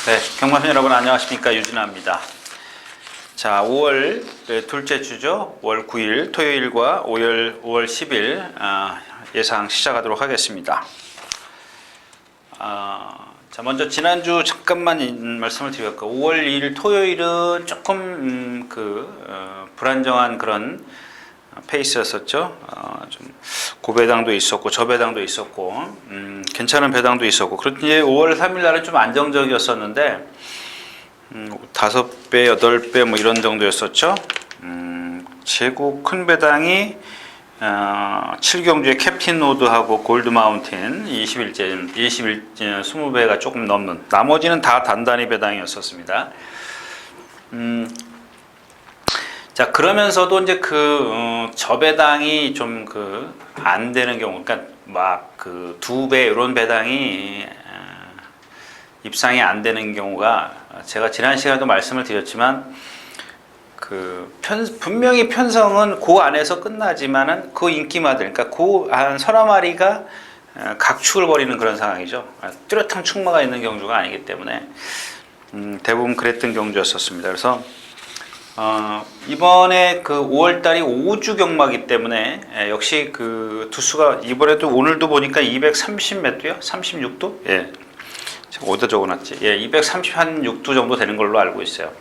네, 경마선 여러분 안녕하십니까, 유진아입니다. 자, 5월 둘째 주죠. 5월 9일 토요일과 5월 10일 예상 시작하도록 하겠습니다. 자, 먼저 지난주 잠깐만 말씀을 드렸고, 5월 2일 토요일은 조금 불안정한 그런 페이스였었죠. 좀 고배당도 있었고 저배당도 있었고 괜찮은 배당도 있었고, 그런데 5월 3일 날은 좀 안정적이었었는데 5배, 8배 뭐 이런 정도였었죠. 최고 큰 배당이 7경주의 캡틴 로드하고 골드 마운틴 20배가 조금 넘는, 나머지는 다 단단히 배당이었었습니다. 자, 그러면서도 이제 저배당이 좀 안 되는 경우, 그러니까 막 2배 이런 배당이 입상이 안 되는 경우가, 제가 지난 시간에도 말씀을 드렸지만 분명히 편성은 그 안에서 끝나지만은 그 인기마들, 그러니까 한 서너 마리가 각축을 벌이는 그런 상황이죠. 뚜렷한 축마가 있는 경주가 아니기 때문에 대부분 그랬던 경주였었습니다. 그래서 이번에 5월달이 5주 경마기 때문에 역시 두수가 이번에도 오늘도 보니까 230 몇 도요? 36도? 예. 제가 어디다 적어놨지? 예, 236도 정도 되는 걸로 알고 있어요.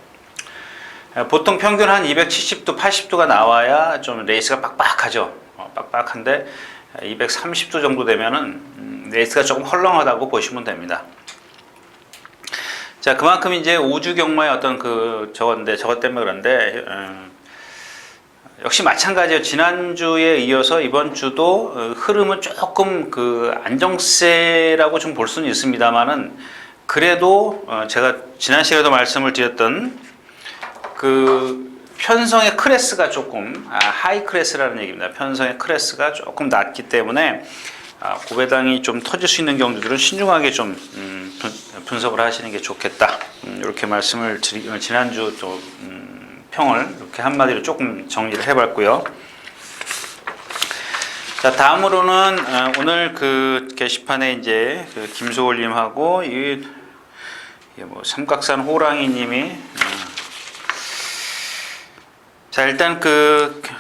보통 평균 한 270도, 80도가 나와야 좀 레이스가 빡빡하죠. 빡빡한데 230도 정도 되면은 레이스가 조금 헐렁하다고 보시면 됩니다. 자, 그만큼 이제 5주 경마의 어떤 저것 때문에 그런데, 역시 마찬가지예요. 지난주에 이어서 이번 주도 흐름은 조금 안정세라고 좀 볼 수는 있습니다만은, 그래도 제가 지난 시간에도 말씀을 드렸던 편성의 클래스가 조금 하이 클래스라는 얘기입니다. 편성의 클래스가 조금 낮기 때문에 고배당이 좀 터질 수 있는 경우들은 신중하게 좀 분석을 하시는 게 좋겠다. 이렇게 말씀을 지난주 또 평을 이렇게 한마디로 조금 정리를 해봤고요. 자, 다음으로는 오늘 게시판에 이제 김소월님하고 삼각산 호랑이님이 자, 일단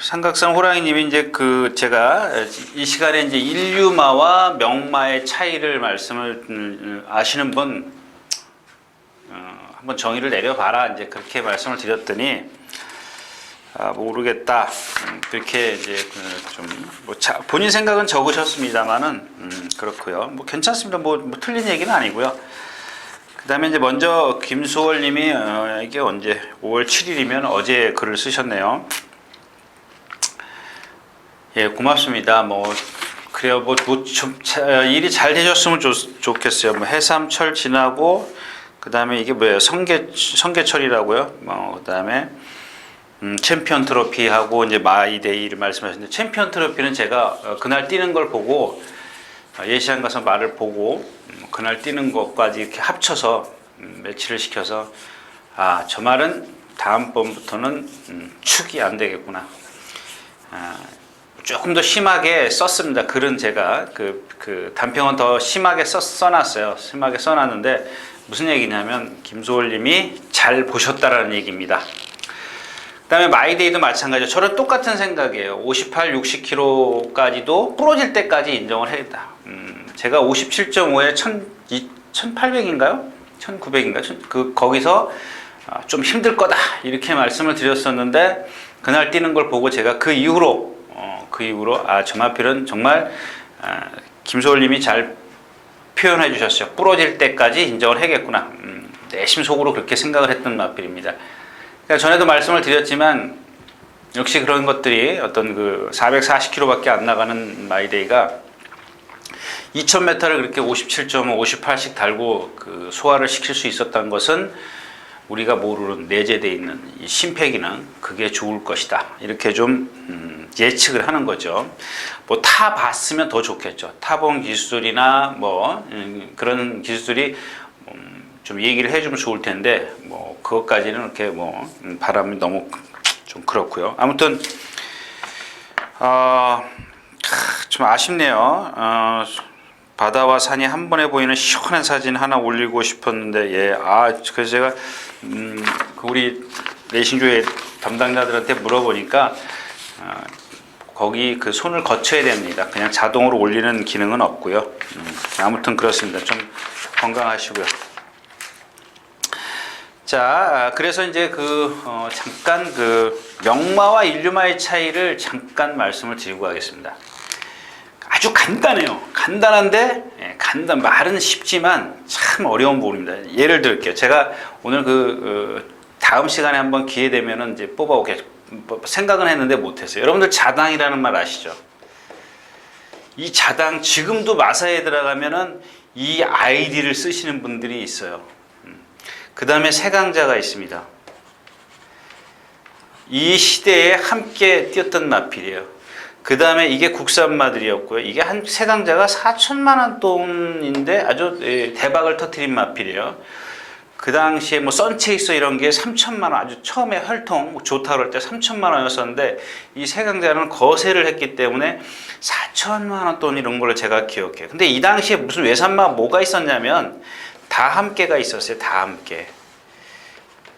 삼각산 호랑이님이 이제 제가 이 시간에 이제 일류마와 명마의 차이를 아시는 분 한번 정의를 내려봐라, 이제 그렇게 말씀을 드렸더니 모르겠다, 그렇게 이제 본인 생각은 적으셨습니다만은 그렇고요. 뭐 괜찮습니다. 뭐 틀린 얘기는 아니고요. 그 다음에 이제 먼저 김수월님이 이게 언제 5월 7일이면 어제 글을 쓰셨네요. 예, 고맙습니다. 그래요. 일이 잘 되셨으면 좋겠어요. 해삼철 지나고, 그 다음에 이게 뭐예요? 성게철이라고요. 그 다음에 챔피언 트로피하고 이제 마이데이를 말씀하셨는데, 챔피언 트로피는 제가 그날 뛰는 걸 보고 예시장 가서 말을 보고 그날 뛰는 것까지 이렇게 합쳐서 매치를 시켜서 저 말은 다음번부터는 축이 안 되겠구나. 조금 더 심하게 썼습니다. 글은 제가 단평은 더 심하게 써놨어요. 심하게 써놨는데 무슨 얘기냐면 김소월님이 잘 보셨다라는 얘기입니다. 그 다음에 마이데이도 마찬가지죠. 저는 똑같은 생각이에요. 58, 60kg까지도 부러질 때까지 인정을 해야겠다. 제가 57.5에 1800인가요? 1900인가요? 거기서 좀 힘들 거다, 이렇게 말씀을 드렸었는데, 그날 뛰는 걸 보고 제가 그 이후로 저 마필은 정말 김소월님이 잘 표현해 주셨어요. 부러질 때까지 인정을 해야겠구나. 내심 속으로 그렇게 생각을 했던 마필입니다. 그러니까 전에도 말씀을 드렸지만, 역시 그런 것들이 어떤 440km밖에 안 나가는 마이데이가 2000m를 그렇게 57.5, 58씩 달고 소화를 시킬 수 있었던 것은 우리가 모르는 내재되어 있는 이 심폐기능, 그게 좋을 것이다, 이렇게 좀 예측을 하는 거죠. 타 봤으면 더 좋겠죠. 타본 기술이나 그런 기술이 좀 얘기를 해주면 좋을 텐데, 그것까지는 이렇게 바람이 너무 좀 그렇고요. 아무튼 좀 아쉽네요. 바다와 산이 한 번에 보이는 시원한 사진 하나 올리고 싶었는데, 그래서 제가 우리 레이싱조의 담당자들한테 물어보니까 거기 그 손을 거쳐야 됩니다. 그냥 자동으로 올리는 기능은 없고요. 아무튼 그렇습니다. 좀 건강하시고요. 자, 그래서 이제 잠깐 명마와 인류마의 차이를 잠깐 말씀을 드리고 가겠습니다. 아주 간단해요. 간단한데, 말은 쉽지만 참 어려운 부분입니다. 예를 들게요. 제가 오늘 다음 시간에 한번 기회 되면은 이제 뽑아오게 생각은 했는데 못했어요. 여러분들 자당이라는 말 아시죠? 이 자당, 지금도 마사에 들어가면은 이 아이디를 쓰시는 분들이 있어요. 그 다음에 세강자가 있습니다. 이 시대에 함께 뛰었던 마필이에요. 그 다음에 이게 국산마들이었고요. 이게 한 세강자가 4천만 원 돈인데 아주 대박을 터뜨린 마필이에요. 그 당시에 뭐 선체이서 이런 게 3천만 원, 아주 처음에 혈통 좋다 그럴 때 3천만 원이었었는데 이 세강자는 거세를 했기 때문에 4천만 원 돈 이런 걸로 제가 기억해요. 근데 이 당시에 무슨 외산마가 뭐가 있었냐면 다 함께가 있었어요. 다 함께.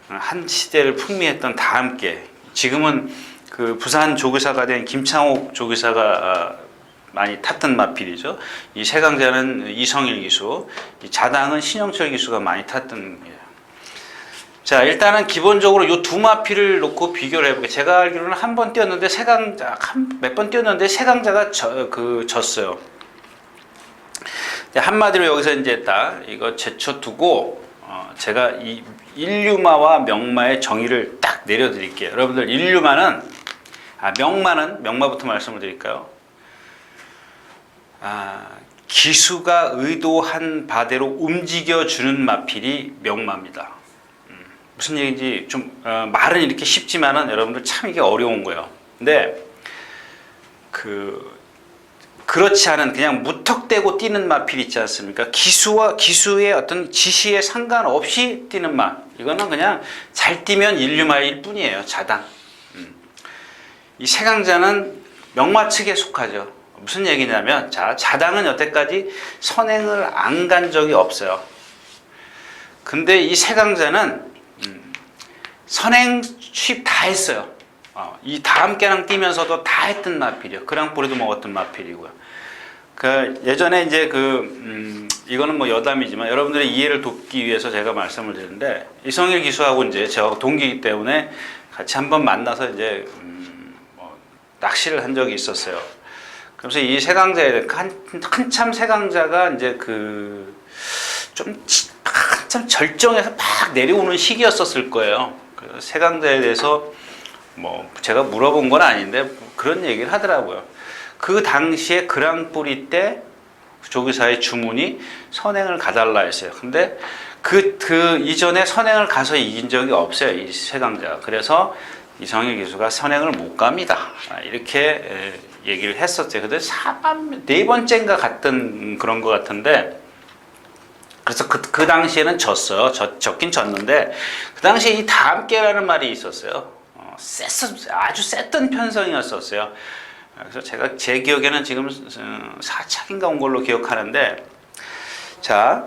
한 시대를 풍미했던 다 함께. 지금은 그 부산 조교사가 된 김창옥 조교사가 많이 탔던 마필이죠. 이 세강자는 이성일 기수, 이 자당은 신영철 기수가 많이 탔던. 자, 일단은 기본적으로 이 두 마필을 놓고 비교를 해볼게요. 제가 알기로는 한 번 뛰었는데 몇 번 뛰었는데 세강자가 졌어요. 한마디로 여기서 이제 딱 이거 제쳐두고 제가 이 인류마와 명마의 정의를 딱 내려드릴게요. 여러분들 명마부터 말씀을 드릴까요? 기수가 의도한 바대로 움직여주는 마필이 명마입니다. 무슨 얘기인지 좀 말은 이렇게 쉽지만은 여러분들 참 이게 어려운 거예요. 근데 그렇지 않은 그냥 무턱대고 뛰는 마필 있지 않습니까? 기수의 어떤 지시에 상관없이 뛰는 마. 이거는 그냥 잘 뛰면 인류마일 뿐이에요. 자당. 이 세강자는 명마 측에 속하죠. 무슨 얘기냐면, 자당은 여태까지 선행을 안 간 적이 없어요. 근데 이 세강자는 선행 취입 다 했어요. 이 다함께랑 뛰면서도 다 했던 마필이요. 그랑뿌리도 먹었던 마필이고요. 예전에 이제 이거는 뭐 여담이지만 여러분들의 이해를 돕기 위해서 제가 말씀을 드리는데, 이성일 기수하고 이제 저하고 동기이기 때문에 같이 한번 만나서 이제 낚시를 한 적이 있었어요. 그래서 이 세강자에 한참 세강자가 이제 한참 절정에서 막 내려오는 시기였었을 거예요. 세강자에 대해서 뭐 제가 물어본 건 아닌데 그런 얘기를 하더라고요. 그 당시에 그랑뿌리 때 조교사의 주문이 선행을 가달라 했어요. 근데 그 이전에 선행을 가서 이긴 적이 없어요. 이 세강자가. 그래서 이성일 기수가 선행을 못 갑니다. 이렇게 얘기를 했었죠. 근데 네 번째인가 갔던 그런 것 같은데, 그래서 그 당시에는 졌어요. 졌긴 졌는데, 그 당시에 이 다함께라는 말이 있었어요. 아주 셌던 편성이었었어요. 그래서 제가 제 기억에는 지금 4착인가 온 걸로 기억하는데, 자,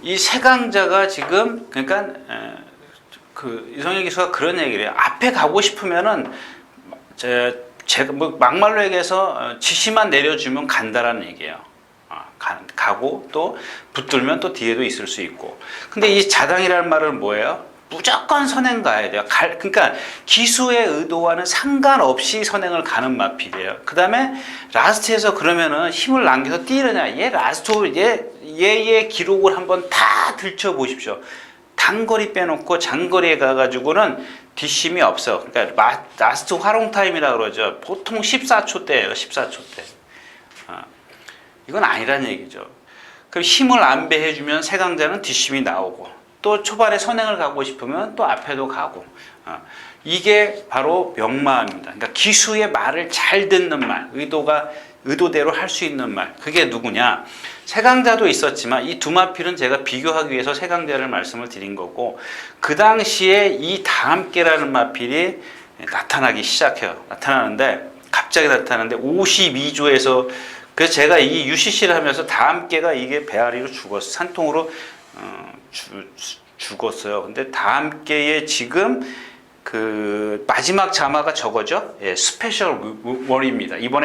이 세강자가 지금, 그러니까, 이성일 기수가 그런 얘기를 해요. 앞에 가고 싶으면은, 제가 뭐 막말로 얘기해서 지시만 내려주면 간다라는 얘기예요. 가고 또 붙들면 또 뒤에도 있을 수 있고. 근데 이 자당이라는 말은 뭐예요? 무조건 선행 가야 돼요. 그러니까 기수의 의도와는 상관없이 선행을 가는 마필이에요. 그 다음에 라스트에서 그러면은 힘을 남겨서 뛰느냐. 얘의 기록을 한번 다 들춰 보십시오. 단거리 빼놓고 장거리에 가가지고는 뒷심이 없어. 그러니까 라스트 활용 타임이라고 그러죠. 보통 14초대예요. 14초대. 이건 아니라는 얘기죠. 그럼 힘을 안배해주면 세강자는 뒷심이 나오고, 또 초반에 선행을 가고 싶으면 또 앞에도 가고. 이게 바로 명마입니다. 그러니까 기수의 말을 잘 듣는 말, 의도대로 할 수 있는 말. 그게 누구냐? 세강자도 있었지만 이 두 마필은 제가 비교하기 위해서 세강자를 말씀을 드린 거고, 그 당시에 이 다함께라는 마필이 나타나기 시작해요. 갑자기 나타나는데 52조에서 그래서 제가 이 UCC를 하면서 다함께가 이게 배앓이로 죽었어. 산통으로 죽었어요. 근데 다함께의 지금 그 마지막 자마가 저거죠. 예, 스페셜 원입니다. 이번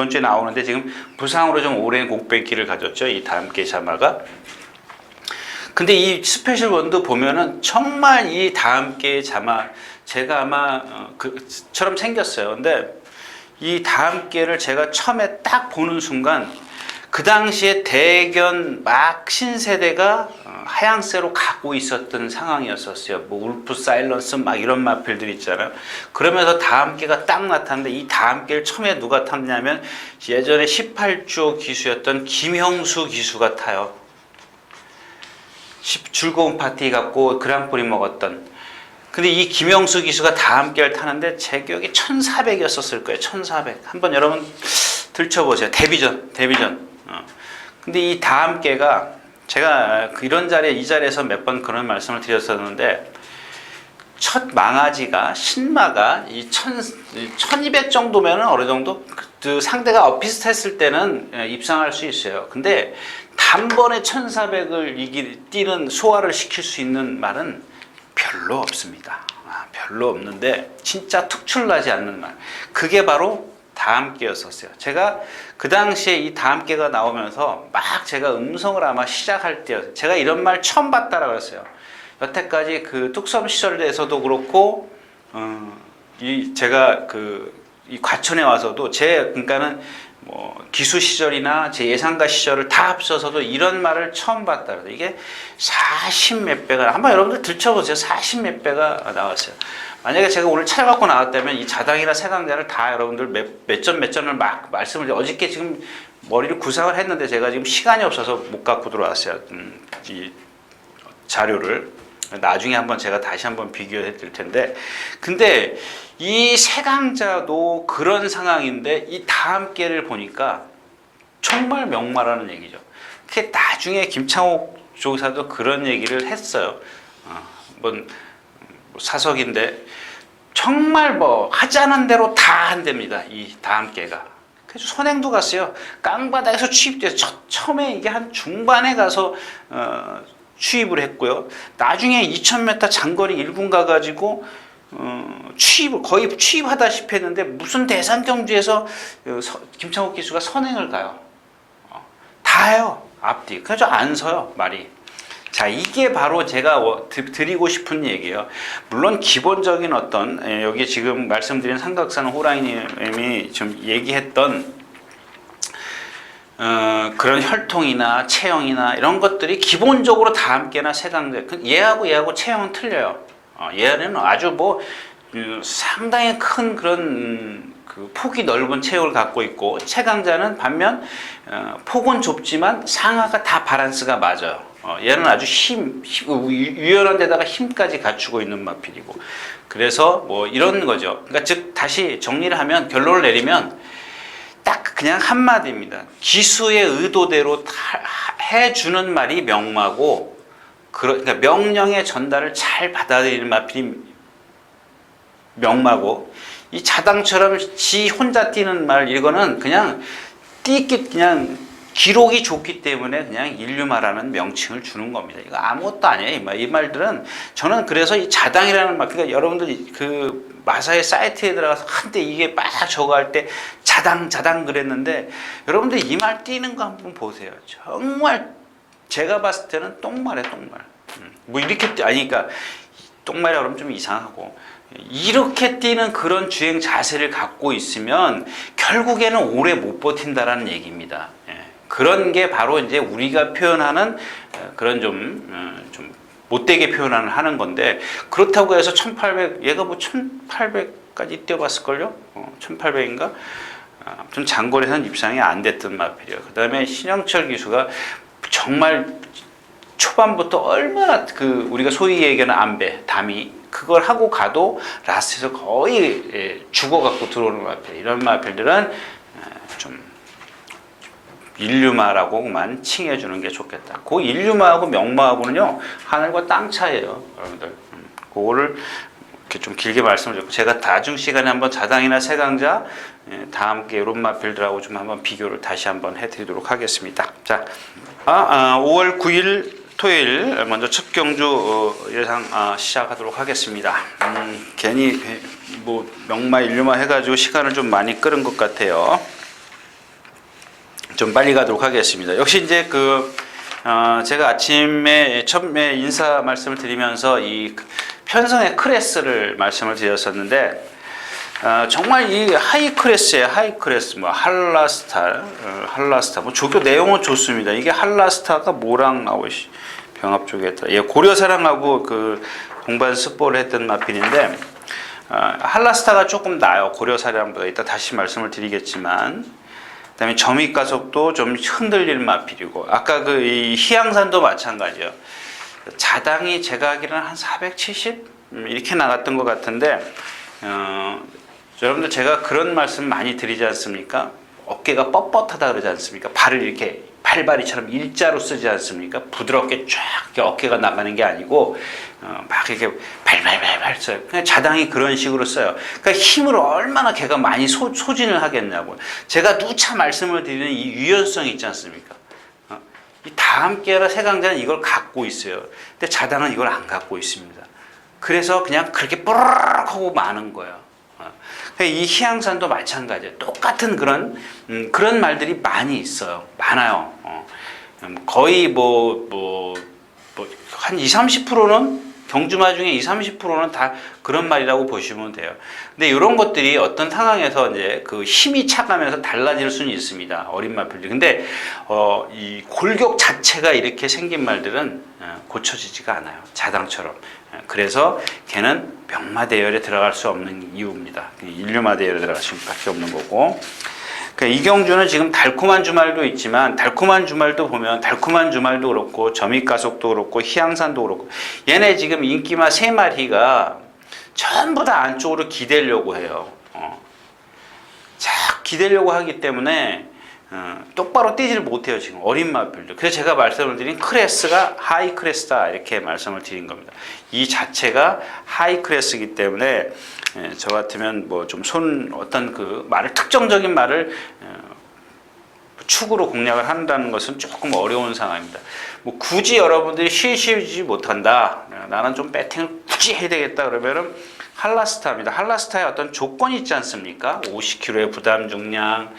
주에 나오는데 지금 부상으로 좀 오랜 곡백기를 가졌죠. 이 다함께 자마가. 근데 이 스페셜 원도 보면은 정말 이 다함께 자마 제가 아마 그처럼 생겼어요. 근데 이 다함께를 제가 처음에 딱 보는 순간 그 당시에 대견 막 신세대가 하향세로 가고 있었던 상황이었었어요. 뭐 울프 사일런스 막 이런 마필들 있잖아요. 그러면서 다함께가 딱 나타났는데 이 다함께를 처음에 누가 탔냐면 예전에 18조 기수였던 김형수 기수가 타요. 즐거운 파티 갖고 그랑프리 먹었던. 근데 이 김형수 기수가 다함께를 타는데 제 기억이 1400이었을 거예요. 1400. 한번 여러분 들춰보세요. 데뷔전. 근데 이 다함께가 제가 이런 자리에 이 자리에서 몇 번 그런 말씀을 드렸었는데 첫 망아지가 신마가 이 1200 정도면은 어느 정도 그 상대가 비슷했을 때는 입상할 수 있어요. 근데 단번에 1400을 뛰는 소화를 시킬 수 있는 말은 별로 없습니다. 별로 없는데 진짜 특출나지 않는 말. 그게 바로 다함께였었어요. 제가 그 당시에 이 다함께가 나오면서 막 제가 음성을 아마 시작할 때였어요. 제가 이런 말 처음 봤다라고 했어요. 여태까지 그 뚝섬 시절에서도 그렇고 제가 이 과천에 와서도 그러니까는 뭐 기수 시절이나 제 예상가 시절을 다 합쳐서도 이런 말을 처음 봤다. 이게 40 몇 배가 한번 여러분들 들춰보세요. 40 몇 배가 나왔어요. 만약에 제가 오늘 찾아갖고 나왔다면 이 자당이나 세강자를 다 여러분들 몇 점을 막 말씀을 어저께 지금 머리를 구상을 했는데 제가 지금 시간이 없어서 못 갖고 들어왔어요. 이 자료를 나중에 한번 제가 다시 한번 비교해 드릴 텐데 근데 이 세강자도 그런 상황인데 이 다함께를 보니까 정말 명마라는 얘기죠. 그게 나중에 김창옥 조사도 그런 얘기를 했어요. 사석인데 정말 뭐 하자는 대로 다 한답니다. 이 다함께가. 그래서 선행도 갔어요. 깡바닥에서 취입돼서 처음에 이게 한 중반에 가서 취입을 했고요. 나중에 2000m 장거리 1군 가가지고 거의 취입하다시피 했는데 무슨 대산 경주에서 김창욱 기수가 선행을 가요. 다 해요. 앞뒤. 그래서 안 서요. 말이. 자, 이게 바로 제가 드리고 싶은 얘기예요. 물론 기본적인 어떤 여기 지금 말씀드린 삼각산 호랑이님이 좀 얘기했던 그런 혈통이나 체형이나 이런 것들이 기본적으로 다함께나 세강자 얘하고 체형은 틀려요. 얘는 아주 뭐 상당히 큰 그런 그 폭이 넓은 체형을 갖고 있고 채강자는 반면 폭은 좁지만 상하가 다 밸런스가 맞아요. 얘는 아주 유연한 데다가 힘까지 갖추고 있는 마필이고 그래서 뭐 이런 거죠. 그러니까 즉 다시 정리를 하면 결론을 내리면 딱 그냥 한마디입니다. 기수의 의도대로 해주는 말이 명마고 그러니까 명령의 전달을 잘 받아들이는 마필이 명마고 이 자당처럼 지 혼자 뛰는 말 이거는 그냥 그냥 기록이 좋기 때문에 그냥 인류마라는 명칭을 주는 겁니다. 이거 아무것도 아니에요. 이 말들은 저는 그래서 이 자당이라는 말 그러니까 여러분들이 그 마사의 사이트에 들어가서 한때 이게 막 저거 할 때 자당 그랬는데 여러분들 이 말 띄는 거 한번 보세요. 정말 제가 봤을 때는 똥말이에요. 똥말. 뭐 이렇게 그러니까 똥말이라고 그러면 좀 이상하고 이렇게 뛰는 그런 주행 자세를 갖고 있으면 결국에는 오래 못 버틴다라는 얘기입니다. 그런 게 바로 이제 우리가 표현하는 그런 좀 못되게 하는 건데 그렇다고 해서 1800 얘가 뭐 1800까지 뛰어봤을걸요? 1800인가? 아무튼 장거리에서는 입상이 안 됐던 마필이에요. 그 다음에 신영철 기수가 정말 초반부터 얼마나 그 우리가 소위 얘기하는 안배, 담이 그걸 하고 가도 라스트에서 거의 죽어갖고 들어오는 마필. 이런 마필들은 좀 인류마라고만 칭해주는 게 좋겠다. 그 인류마하고 명마하고는요 하늘과 땅 차이예요, 여러분들. 그거를 이렇게 좀 길게 말씀을 드렸고, 제가 나중 시간에 한번 자당이나 세강자 다 함께 롯마필드라고 좀 한번 비교를 다시 한번 해드리도록 하겠습니다. 자, 5월 9일 토요일 먼저 첫 경주 예상 시작하도록 하겠습니다. 괜히 뭐 명마 인류마 해가지고 시간을 좀 많이 끌은 것 같아요. 좀 빨리 가도록 하겠습니다. 역시 이제 제가 아침에 처음에 인사 말씀을 드리면서 이 편성의 클래스를 말씀을 드렸었는데, 정말 이 하이 클래스예요. 하이 클래스, 뭐 한라스타, 뭐 조교 내용은 좋습니다. 이게 한라스타가 뭐랑 나오시 병합 쪽에 했다. 예, 고려사랑하고 그 동반 습보를 했던 마필인데, 한라스타가 조금 나아요. 고려사랑보다. 이따 다시 말씀을 드리겠지만, 그다음에 점입가속도 좀 흔들릴 마필이고, 아까 이 희양산도 마찬가지예요. 자당이 제가 하기로는 한 470 이렇게 나갔던 것 같은데, 여러분들 제가 그런 말씀 많이 드리지 않습니까? 어깨가 뻣뻣하다 그러지 않습니까? 발을 이렇게 팔바리처럼 일자로 쓰지 않습니까? 부드럽게 쫙 어깨가 나가는 게 아니고 막 이렇게 발발발발 써요. 그냥 자당이 그런 식으로 써요. 그러니까 힘을 얼마나 걔가 많이 소진을 하겠냐고. 제가 누차 말씀을 드리는 이 유연성이 있지 않습니까? 이 다함께라 세강자는 이걸 갖고 있어요. 근데 자당은 이걸 안 갖고 있습니다. 그래서 그냥 그렇게 뽀르륵 하고 마는 거예요. 이 희양산도 마찬가지예요. 똑같은 그런 말들이 많이 있어요. 많아요. 거의 한 20-30%는 경주마 중에 20-30%는 다 그런 말이라고 보시면 돼요. 근데 이런 것들이 어떤 상황에서 이제 그 힘이 차가면서 달라질 수는 있습니다. 어린 마필들. 근데 이 골격 자체가 이렇게 생긴 말들은 고쳐지지가 않아요. 자당처럼. 그래서 걔는 병마대열에 들어갈 수 없는 이유입니다. 인류마대열에 들어갈 수밖에 없는 거고. 그러니까 이경주는 지금 달콤한 주말도 있지만, 달콤한 주말도 보면 달콤한 주말도 그렇고 점입가속도 그렇고 희양산도 그렇고, 얘네 지금 인기마 3마리가 전부 다 안쪽으로 기대려고 해요. 자, 기대려고 하기 때문에 똑바로 뛰지를 못해요. 지금 어린 마필들. 그래서 제가 말씀을 드린 클래스가 하이 클래스다 이렇게 말씀을 드린 겁니다. 이 자체가 하이 클래스이기 때문에 저 같으면 뭐 좀 어떤 그 말을, 특정적인 말을 축으로 공략을 한다는 것은 조금 어려운 상황입니다. 뭐 굳이 여러분들이 쉬지 못한다, 나는 좀 배팅을 굳이 해야 되겠다 그러면은 한라스타입니다. 한라스타에 어떤 조건이 있지 않습니까? 50kg의 부담 중량,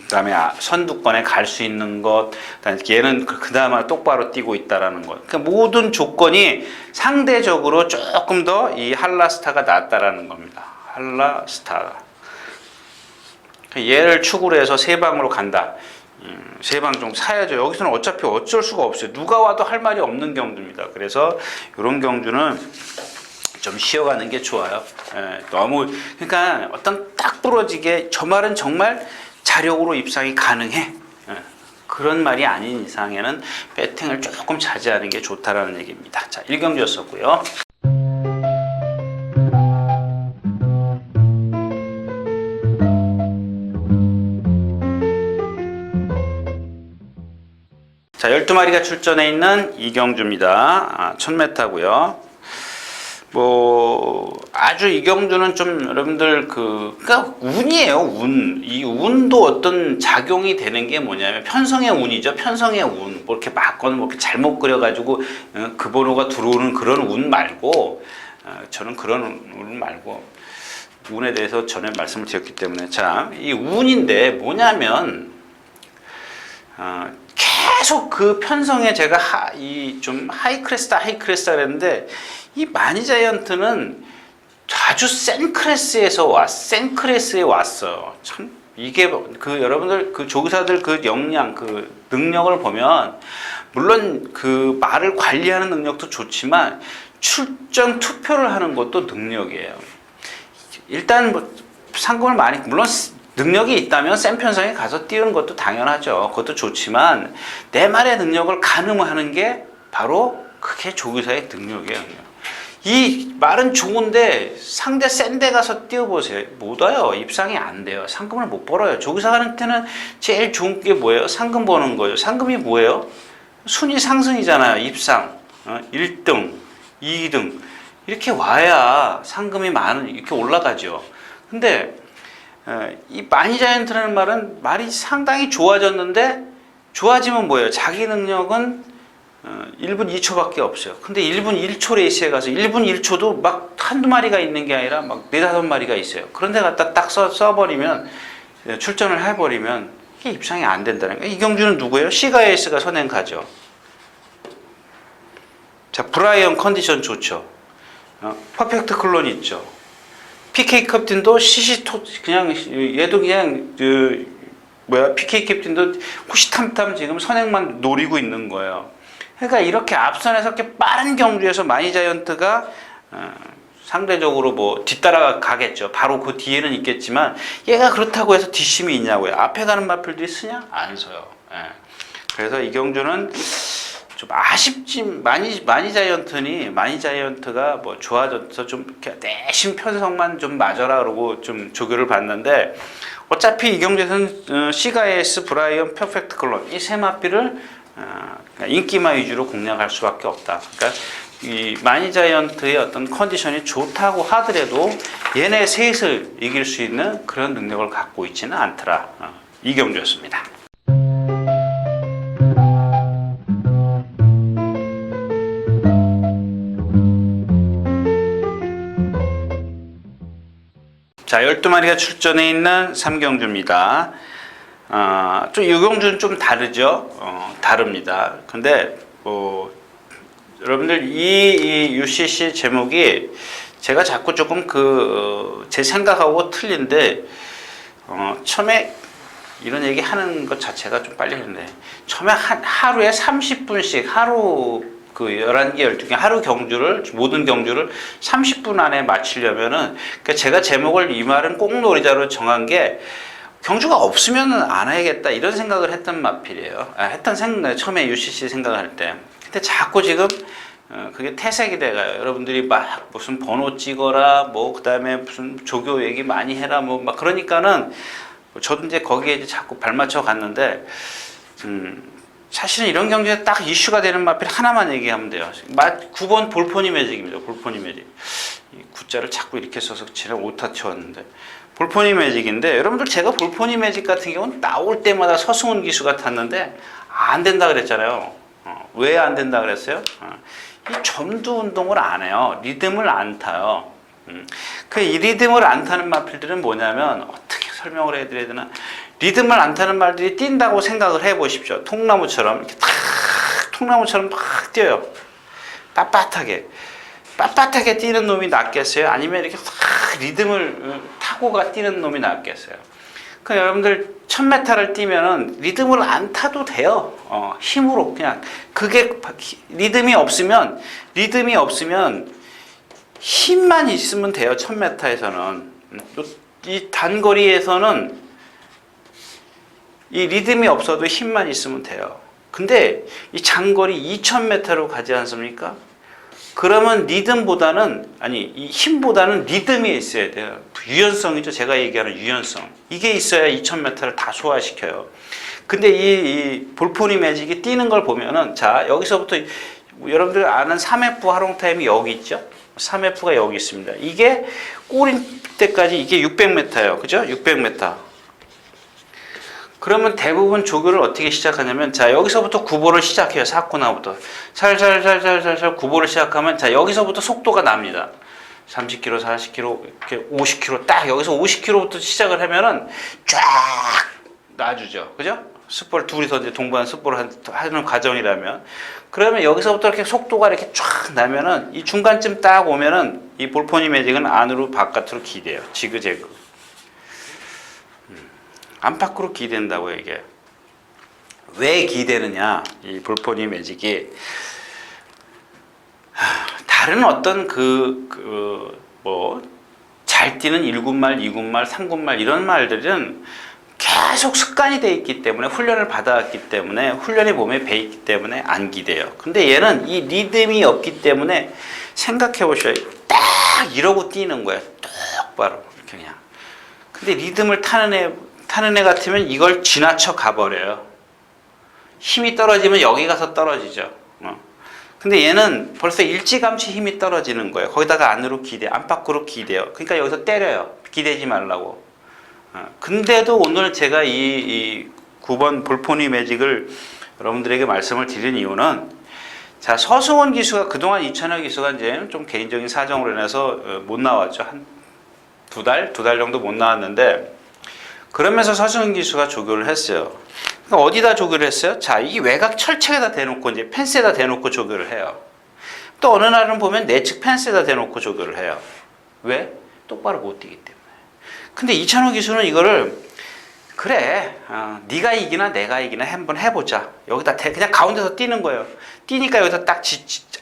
그다음에 선두권에 갈 수 있는 것, 그다음에 얘는 그나마 똑바로 뛰고 있다라는 것. 그러니까 모든 조건이 상대적으로 조금 더 이 한라스타가 낫다라는 겁니다. 한라스타가. 얘를 축으로 해서 세 방으로 간다. 세 방 좀 사야죠. 여기서는 어차피 어쩔 수가 없어요. 누가 와도 할 말이 없는 경주입니다. 그래서 이런 경주는 좀 쉬어가는 게 좋아요. 너무, 그러니까 어떤 딱 부러지게 저 말은 정말 자력으로 입상이 가능해, 그런 말이 아닌 이상에는 배팅을 조금 자제하는 게 좋다라는 얘기입니다. 자, 1경주였었고요. 자, 12마리가 출전해 있는 2경주입니다. 1000m고요. 뭐 아주 이경주는 좀 여러분들 그러니까 운이에요. 이 운도 어떤 작용이 되는 게 뭐냐면 편성의 운이죠. 편성의 운. 뭐 이렇게 맞거나 뭐 이렇게 잘못 그려가지고 그 번호가 들어오는 그런 운 말고, 저는 그런 운 말고 운에 대해서 전에 말씀을 드렸기 때문에, 자, 이 운인데 뭐냐면 계속 그 편성에 제가 좀 하이 클래스다 그랬는데, 이 마니자이언트는 아주 센 클래스에 왔어요. 참 이게 여러분들 조교사들 역량, 능력을 보면 물론 말을 관리하는 능력도 좋지만 출전 투표를 하는 것도 능력이에요. 일단 뭐 상금을 많이, 물론 능력이 있다면 센 편성에 가서 띄우는 것도 당연하죠. 그것도 좋지만 내 말의 능력을 가늠하는 게 바로 그게 조교사의 능력이에요. 이 말은 좋은데 상대 센 데 가서 뛰어보세요. 못 와요. 입상이 안 돼요. 상금을 못 벌어요. 조교사한테는 제일 좋은 게 뭐예요? 상금 버는 거예요. 상금이 뭐예요? 순위 상승이잖아요. 입상. 1등, 2등. 이렇게 와야 상금이 이렇게 올라가죠. 근데 이 마니자이언트라는 말이 상당히 좋아졌는데, 좋아지면 뭐예요? 자기 능력은 1분 2초밖에 없어요. 근데 1분 1초 레이스에 가서 1분 1초도 막 한두 마리가 있는 게 아니라 막 네다섯 마리가 있어요. 그런데 갖다 딱 써버리면, 출전을 해버리면 이게 입상이 안 된다는 거예요. 이경주는 누구예요? 시가에이스가 선행가죠. 자, 브라이언 컨디션 좋죠. 퍼펙트 클론 있죠. PK 캡틴도 그냥 얘도 그냥 PK 캡틴도 호시탐탐 지금 선행만 노리고 있는 거예요. 그러니까 이렇게 앞선에서 이렇게 빠른 경주에서 마니자이언트가 상대적으로 뭐 뒤따라 가겠죠. 바로 그 뒤에는 있겠지만, 얘가 그렇다고 해서 뒷심이 있냐고요. 앞에 가는 마필들이 쓰냐? 안 서요. 그래서 이 경주는 좀 아쉽지. 마니자이언트가 뭐 좋아져서 좀 이렇게 내심 편성만 좀 맞아라 그러고 좀 조교를 받는데, 어차피 이 경주에서는 시가에이스, 브라이언, 퍼펙트 클론 이 세 마필을 인기마 위주로 공략할 수밖에 없다. 그러니까 이 마니자이언트의 어떤 컨디션이 좋다고 하더라도 얘네 셋을 이길 수 있는 그런 능력을 갖고 있지는 않더라. 이 경주였습니다. 자, 12마리가 출전해 있는 3경주입니다. 좀 유경주는 좀 다르죠. 다릅니다. 근데 여러분들 이 UCC 제목이 제가 자꾸 조금 제 생각하고 틀린데, 처음에 이런 얘기 하는 것 자체가 좀 빨리 했는데, 처음에 하루에 30분씩 하루 11개, 12개 하루 모든 경주를 30분 안에 마치려면은, 그러니까 제가 제목을 이 말은 꼭 노리자로 정한 게, 경주가 없으면 안 해야겠다 이런 생각을 했던 마필이에요. 처음에 UCC 생각할 때. 근데 자꾸 지금 그게 퇴색이 돼가요. 여러분들이 막 무슨 번호 찍어라, 뭐 그다음에 무슨 조교 얘기 많이 해라, 뭐 막 그러니까는 저도 이제 거기에 이제 자꾸 발맞춰 갔는데, 사실은 이런 경주에 딱 이슈가 되는 마필 하나만 얘기하면 돼요. 9번 볼포니 매직입니다. 볼포니 매직. 이 구자를 자꾸 이렇게 써서 지난 오타 치웠는데. 볼포니 매직인데, 여러분들 제가 볼포니 매직 같은 경우는 나올 때마다 서승훈 기수가 탔는데 안 된다 그랬잖아요. 왜 안 된다 그랬어요? 이 점두 운동을 안 해요. 리듬을 안 타요. 이 리듬을 안 타는 마필들은 뭐냐면, 어떻게 설명을 해드려야 되나? 리듬을 안 타는 말들이 뛴다고 생각을 해 보십시오. 통나무처럼 이렇게 통나무처럼 막 뛰어요. 빳빳하게 뛰는 놈이 낫겠어요? 아니면 이렇게 리듬을 타고가 뛰는 놈이 낫겠어요? 그러니까 여러분들 1000m를 뛰면은 리듬을 안 타도 돼요. 힘으로 그냥. 그게 리듬이 없으면 힘만 있으면 돼요. 1000m에서는. 이 단거리에서는 이 리듬이 없어도 힘만 있으면 돼요. 근데 이 장거리 2000m로 가지 않습니까? 그러면 이 힘보다는 리듬이 있어야 돼요. 유연성이죠. 제가 얘기하는 유연성. 이게 있어야 2000m를 다 소화시켜요. 근데 이 볼포니 매직이 뛰는 걸 보면은, 자, 여기서부터 여러분들 아는 3F 하롱타임이 여기 있죠? 3F가 여기 있습니다. 이게 꼬린 때까지 이게 600m예요. 그죠? 600m. 그러면 대부분 조교를 어떻게 시작하냐면, 자, 여기서부터 구보를 시작해요. 사코나부터. 살살살살살살 구보를 시작하면, 자, 여기서부터 속도가 납니다. 30km, 40km, 이렇게 50km, 딱 여기서 50km부터 시작을 하면은 쫙 놔주죠. 그죠? 숯볼 둘이서 이제 동반 숯볼을 하는 과정이라면. 그러면 여기서부터 이렇게 속도가 이렇게 쫙 나면은, 이 중간쯤 딱 오면은 이 볼포니 매직은 안으로 바깥으로 기대요. 지그재그. 안팎으로 기댄다고요, 이게. 왜 기대느냐, 이 볼포니 매직이. 다른 어떤 잘 뛰는 1군말, 2군말, 3군말 이런 말들은 계속 습관이 돼 있기 때문에, 훈련을 받아왔기 때문에, 훈련이 몸에 배 있기 때문에 안 기대요. 근데 얘는 이 리듬이 없기 때문에, 생각해 보셔요. 딱 이러고 뛰는 거예요. 똑바로. 이렇게 그냥. 근데 리듬을 타는 애 같으면 이걸 지나쳐 가버려요. 힘이 떨어지면 여기 가서 떨어지죠. 근데 얘는 벌써 일찌감치 힘이 떨어지는 거예요. 거기다가 안으로 기대, 안팎으로 기대요. 그러니까 여기서 때려요. 기대지 말라고. 근데도 오늘 제가 이 9번 볼포니 매직을 여러분들에게 말씀을 드린 이유는, 자, 서승원 기수가 그동안 이찬혁 기수가 이제 좀 개인적인 사정으로 인해서 못 나왔죠. 한 두 달 정도 못 나왔는데, 그러면서 서승원 기수가 조교를 했어요. 그러니까 어디다 조교를 했어요? 자, 이 외곽 철책에다 대놓고 이제 펜스에다 대놓고 조교를 해요. 또 어느 날은 보면 내측 펜스에다 대놓고 조교를 해요. 왜? 똑바로 못 뛰기 때문에. 근데 이찬호 기수는 이거를, 그래, 네가 이기나 내가 이기나 한번 해보자. 여기다 그냥 가운데서 뛰는 거예요. 뛰니까 여기서 딱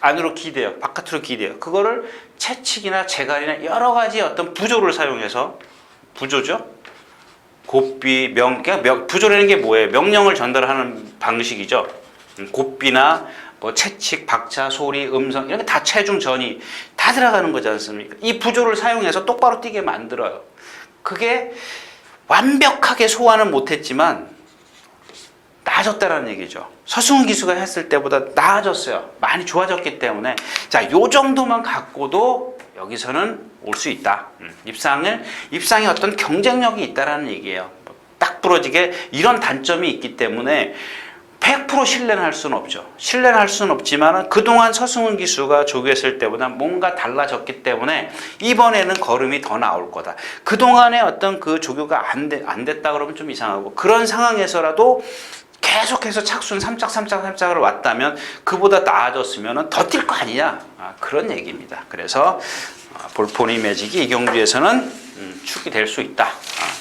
안으로 기대요. 바깥으로 기대요. 그거를 채찍이나 재갈이나 여러 가지 어떤 부조를 사용해서, 부조죠? 곱비, 부조라는 게 뭐예요? 명령을 전달하는 방식이죠. 곱비나 뭐 채찍, 박자, 소리, 음성 이런 게 다 체중, 전이 다 들어가는 거지 않습니까? 이 부조를 사용해서 똑바로 뛰게 만들어요. 그게 완벽하게 소화는 못했지만 나아졌다는 얘기죠. 서승훈 기수가 했을 때보다 나아졌어요. 많이 좋아졌기 때문에, 자, 요 정도만 갖고도 여기서는 올 수 있다. 입상에 어떤 경쟁력이 있다라는 얘기예요. 딱 부러지게 이런 단점이 있기 때문에 100% 신뢰는 할 수는 없죠. 신뢰는 할 수는 없지만 그동안 서승훈 기수가 조교했을 때보다 뭔가 달라졌기 때문에 이번에는 걸음이 더 나올 거다. 그동안의 어떤 그 조교가 안 됐다 그러면 좀 이상하고, 그런 상황에서라도 계속해서 착순 3짝을 왔다면 그보다 나아졌으면 더 뛸 거 아니냐, 그런 얘기입니다. 그래서 볼포니 매직이 이경주에서는 축이 될 수 있다,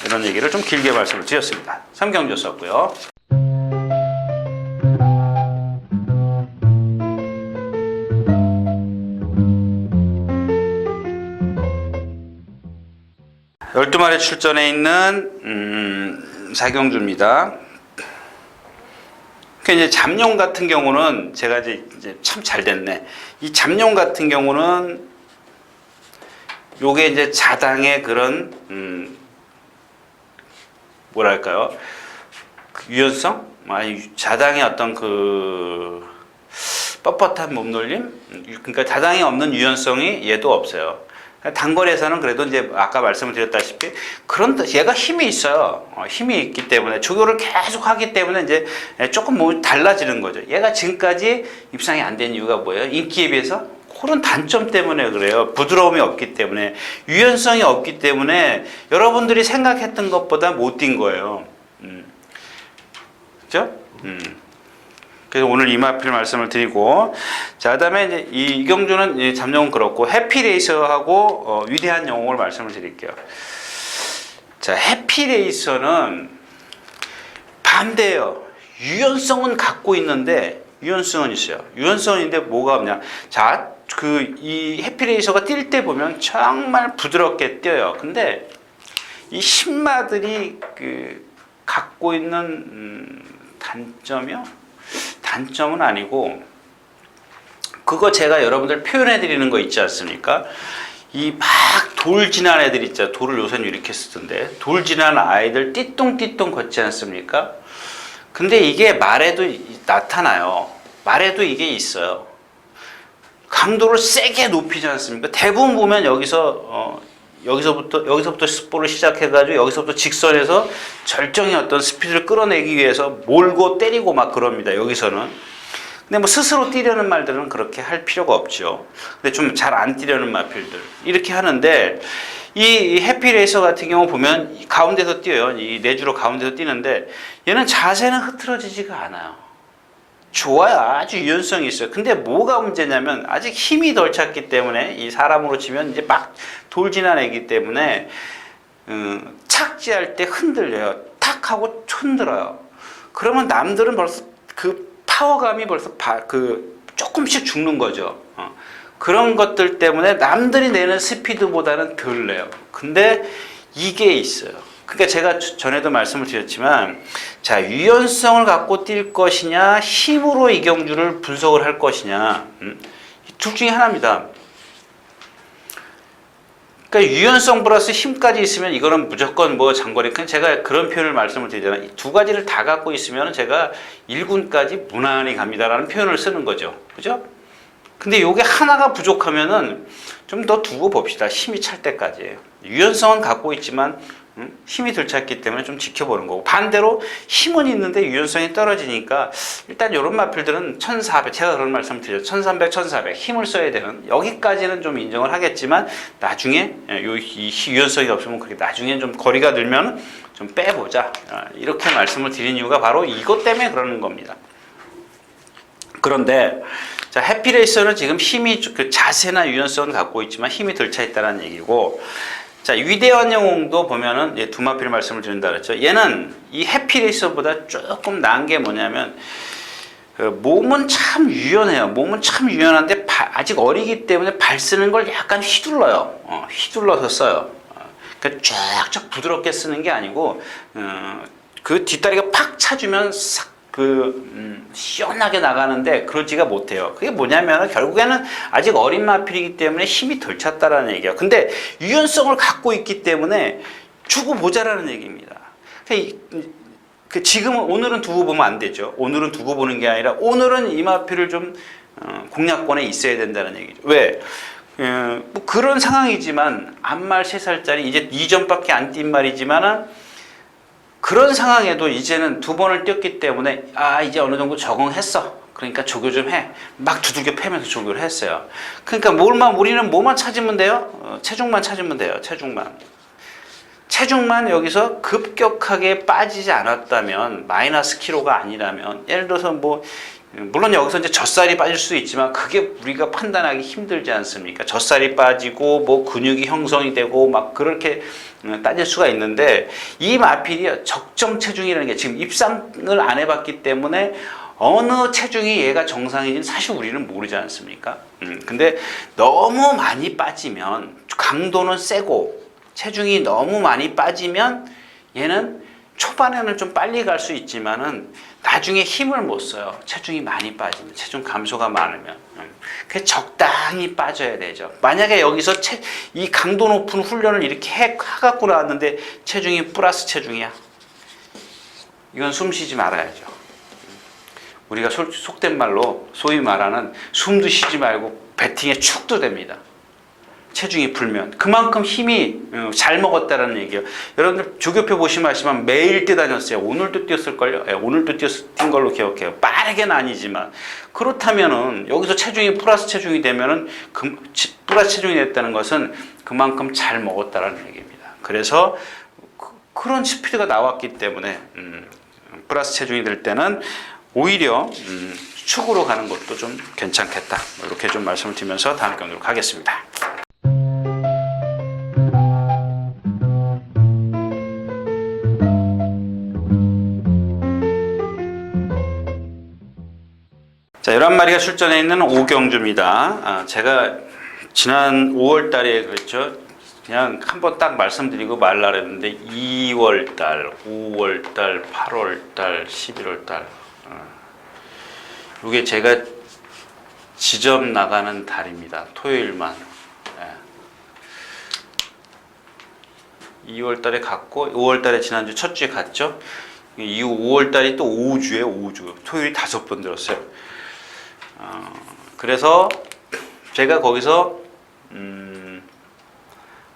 이런 얘기를 좀 길게 말씀을 드렸습니다. 삼경주 썼고요. 열두 마리 출전에 있는 사경주입니다. 그 이제 잠룡 같은 경우는 제가 이제 참 잘 됐네. 이 잠룡 같은 경우는 요게 이제 자당의 그런 뭐랄까요? 그 유연성? 아니, 자당의 어떤 그 뻣뻣한 몸놀림? 그러니까 자당이 없는 유연성이 얘도 없어요. 단거리에서는 그래도 이제 아까 말씀을 드렸다시피 얘가 힘이 있어요. 힘이 있기 때문에 조교를 계속 하기 때문에 이제 조금 몸이 달라지는 거죠. 얘가 지금까지 입상이 안 된 이유가 뭐예요? 인기에 비해서 그런 단점 때문에 그래요. 부드러움이 없기 때문에, 유연성이 없기 때문에 여러분들이 생각했던 것보다 못 뛴 거예요. 그죠? 그래서 오늘 이마필 말씀을 드리고, 자, 그다음에 이제 이경주는 잠룡은 그렇고, 해피레이서하고 위대한 영웅을 말씀을 드릴게요. 자, 해피레이서는 반대예요. 유연성은 갖고 있는데, 유연성은 있어요. 유연성은 있는데 뭐가 없냐? 자, 이 해피레이서가 뛸 때 보면 정말 부드럽게 뛰어요. 근데 이 신마들이 갖고 있는 단점이요? 단점은 아니고, 그거 제가 여러분들 표현해 드리는 거 있지 않습니까? 이 막 돌 지난 애들 있죠. 돌을 요새는 이렇게 쓰던데, 돌 지난 아이들 띠똥띠똥 걷지 않습니까? 근데 이게 말에도 나타나요. 말에도 이게 있어요. 강도를 세게 높이지 않습니까? 대부분 보면 여기서부터 스포를 시작해가지고 여기서부터 직선에서 절정의 어떤 스피드를 끌어내기 위해서 몰고 때리고 막 그럽니다. 여기서는. 근데 뭐 스스로 뛰려는 말들은 그렇게 할 필요가 없죠. 근데 좀 잘 안 뛰려는 마필들 이렇게 하는데, 이 해피레이서 같은 경우 보면 가운데서 뛰어요. 이 내주로 가운데서 뛰는데 얘는 자세는 흐트러지지가 않아요. 좋아요. 아주 유연성이 있어요. 근데 뭐가 문제냐면 아직 힘이 덜 찼기 때문에, 이 사람으로 치면 이제 막 돌진한 애기 때문에 착지할 때 흔들려요. 탁 하고 흔들어요. 그러면 남들은 벌써 그 파워감이 벌써 조금씩 죽는 거죠. 그런 것들 때문에 남들이 내는 스피드보다는 덜 내요. 근데 이게 있어요. 그러니까 제가 전에도 말씀을 드렸지만, 자, 유연성을 갖고 뛸 것이냐, 힘으로 이경주를 분석을 할 것이냐, 둘 중에 하나입니다. 그러니까 유연성 플러스 힘까지 있으면 이거는 무조건 뭐 장거리, 제가 그런 표현을 말씀을 드리잖아요. 이 두 가지를 다 갖고 있으면 제가 1군까지 무난히 갑니다라는 표현을 쓰는 거죠. 그죠? 근데 요게 하나가 부족하면은 좀 더 두고 봅시다. 힘이 찰 때까지. 유연성은 갖고 있지만 힘이 덜 찼기 때문에 좀 지켜보는 거고, 반대로 힘은 있는데 유연성이 떨어지니까 일단 이런 마필들은 1400, 제가 그런 말씀을 드렸죠. 1300, 1400 힘을 써야 되는, 여기까지는 좀 인정을 하겠지만 나중에 이 유연성이 없으면 그렇게 나중에 좀 거리가 늘면 좀 빼보자, 이렇게 말씀을 드린 이유가 바로 이것 때문에 그러는 겁니다. 그런데 자, 해피레이서는 지금 힘이, 그 자세나 유연성은 갖고 있지만 힘이 덜 차 있다는 얘기고, 자, 위대한 영웅도 보면은 두 마필 말씀을 드린다 그랬죠. 얘는 이 해피레이서보다 조금 나은 게 뭐냐면, 그 몸은 참 유연해요. 몸은 참 유연한데 아직 어리기 때문에 발 쓰는 걸 약간 휘둘러요. 휘둘러서 써요. 그러니까 쫙쫙 부드럽게 쓰는 게 아니고, 그 뒷다리가 팍 차주면 싹 시원하게 나가는데 그러지가 못해요. 그게 뭐냐면 결국에는 아직 어린 마필이기 때문에 힘이 덜 찼다라는 얘기예요. 근데 유연성을 갖고 있기 때문에 주고 보자라는 얘기입니다. 지금은, 오늘은 두고 보면 안 되죠. 오늘은 두고 보는 게 아니라 오늘은 이 마필을 좀 공략권에 있어야 된다는 얘기죠. 왜? 뭐 그런 상황이지만 안말 3살짜리 이제 2점밖에 안 뛴 말이지만은, 그런 상황에도 이제는 2번을 뛰었기 때문에 이제 어느 정도 적응했어. 그러니까 조교 좀 해. 막 두들겨 패면서 조교를 했어요. 그러니까 우리는 뭐만 찾으면 돼요? 체중만 찾으면 돼요. 체중만 여기서 급격하게 빠지지 않았다면, 마이너스 키로가 아니라면, 예를 들어서 물론 여기서 이제 젖살이 빠질 수 있지만 그게 우리가 판단하기 힘들지 않습니까? 젖살이 빠지고 근육이 형성이 되고 막 그렇게 따질 수가 있는데, 이 마필이 적정 체중이라는 게 지금 입상을 안 해봤기 때문에 어느 체중이 얘가 정상인지는 사실 우리는 모르지 않습니까? 근데 너무 많이 빠지면, 강도는 세고 체중이 너무 많이 빠지면 얘는 초반에는 좀 빨리 갈 수 있지만은 나중에 힘을 못 써요. 체중이 많이 빠지면, 체중 감소가 많으면. 그래서 적당히 빠져야 되죠. 만약에 여기서 이 강도 높은 훈련을 이렇게 해갖고 나왔는데 체중이 플러스 체중이야, 이건 숨 쉬지 말아야죠. 우리가 속된 말로 소위 말하는 숨도 쉬지 말고 배팅에 축도 됩니다. 체중이 불면 그만큼 힘이 잘 먹었다는 얘기예요. 여러분들 조교표 보시면 아시지만 매일 뛰다녔어요. 오늘도 뛰었을걸요. 오늘도 뛴 걸로 기억해요. 빠르게는 아니지만. 그렇다면은 여기서 체중이 플러스 체중이 되면은 플러스 체중이 됐다는 것은 그만큼 잘 먹었다는 얘기입니다. 그래서 그런 스피드가 나왔기 때문에 플러스 체중이 될 때는 오히려 축으로 가는 것도 좀 괜찮겠다, 이렇게 좀 말씀을 드리면서 다음 경기로 가겠습니다. 자, 11마리가 출전해 있는 오경주입니다. 제가 지난 5월 달에 그랬죠. 그냥 한번 딱 말씀드리고 말라 그랬는데 2월 달, 5월 달, 8월 달, 11월 달. 이게 제가 지점 나가는 달입니다. 토요일만. 2월 달에 갔고 5월 달에 지난주 첫 주에 갔죠. 이후 5월 달이 또 5주에 5주. 토요일이 5번 들었어요. 그래서 제가 거기서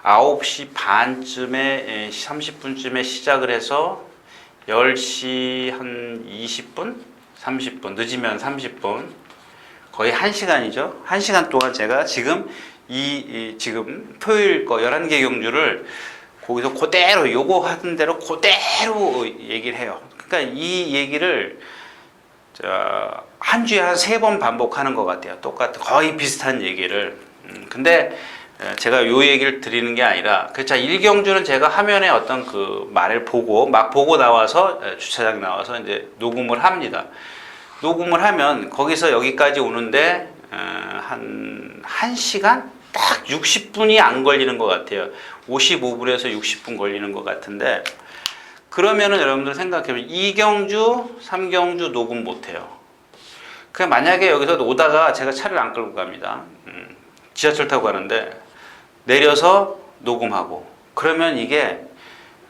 9시 반쯤에 30분쯤에 시작을 해서 10시 한 20분? 30분, 늦으면 30분, 거의 1시간이죠. 1시간 동안 제가 지금 지금 토요일 거 11개 경주를 거기서 그대로 요거 하던 대로 그대로 얘기를 해요. 그러니까 이 얘기를 한 주에 한 3번 반복하는 것 같아요. 똑같은, 거의 비슷한 얘기를. 근데 제가 요 얘기를 드리는 게 아니라, 자, 1경주는 제가 화면에 어떤 그 말을 보고, 막 보고 나와서, 주차장 나와서 이제 녹음을 합니다. 녹음을 하면 거기서 여기까지 오는데, 한 1시간? 딱 60분이 안 걸리는 것 같아요. 55분에서 60분 걸리는 것 같은데, 그러면은 여러분들 생각해보면 2경주, 3경주 녹음 못해요. 그냥 만약에 여기서 오다가 제가 차를 안 끌고 갑니다. 지하철 타고 가는데 내려서 녹음하고, 그러면 이게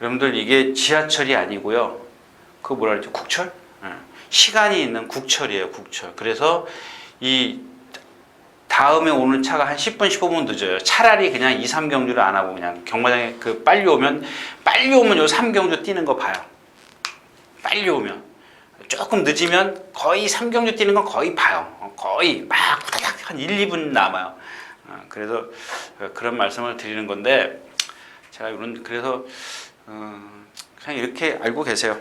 여러분들 이게 지하철이 아니고요. 그 뭐라 그러지? 국철? 시간이 있는 국철이에요. 국철. 그래서 이 다음에 오는 차가 한 10분, 15분 늦어요. 차라리 그냥 2, 3경주를 안 하고 그냥 경마장에 빨리 오면 요 3경주 뛰는 거 봐요. 빨리 오면. 조금 늦으면 거의 3경주 뛰는 건 거의 봐요. 거의 막 후다닥 한 1, 2분 남아요. 그래서 그런 말씀을 드리는 건데 제가 그래서 그냥 이렇게 알고 계세요.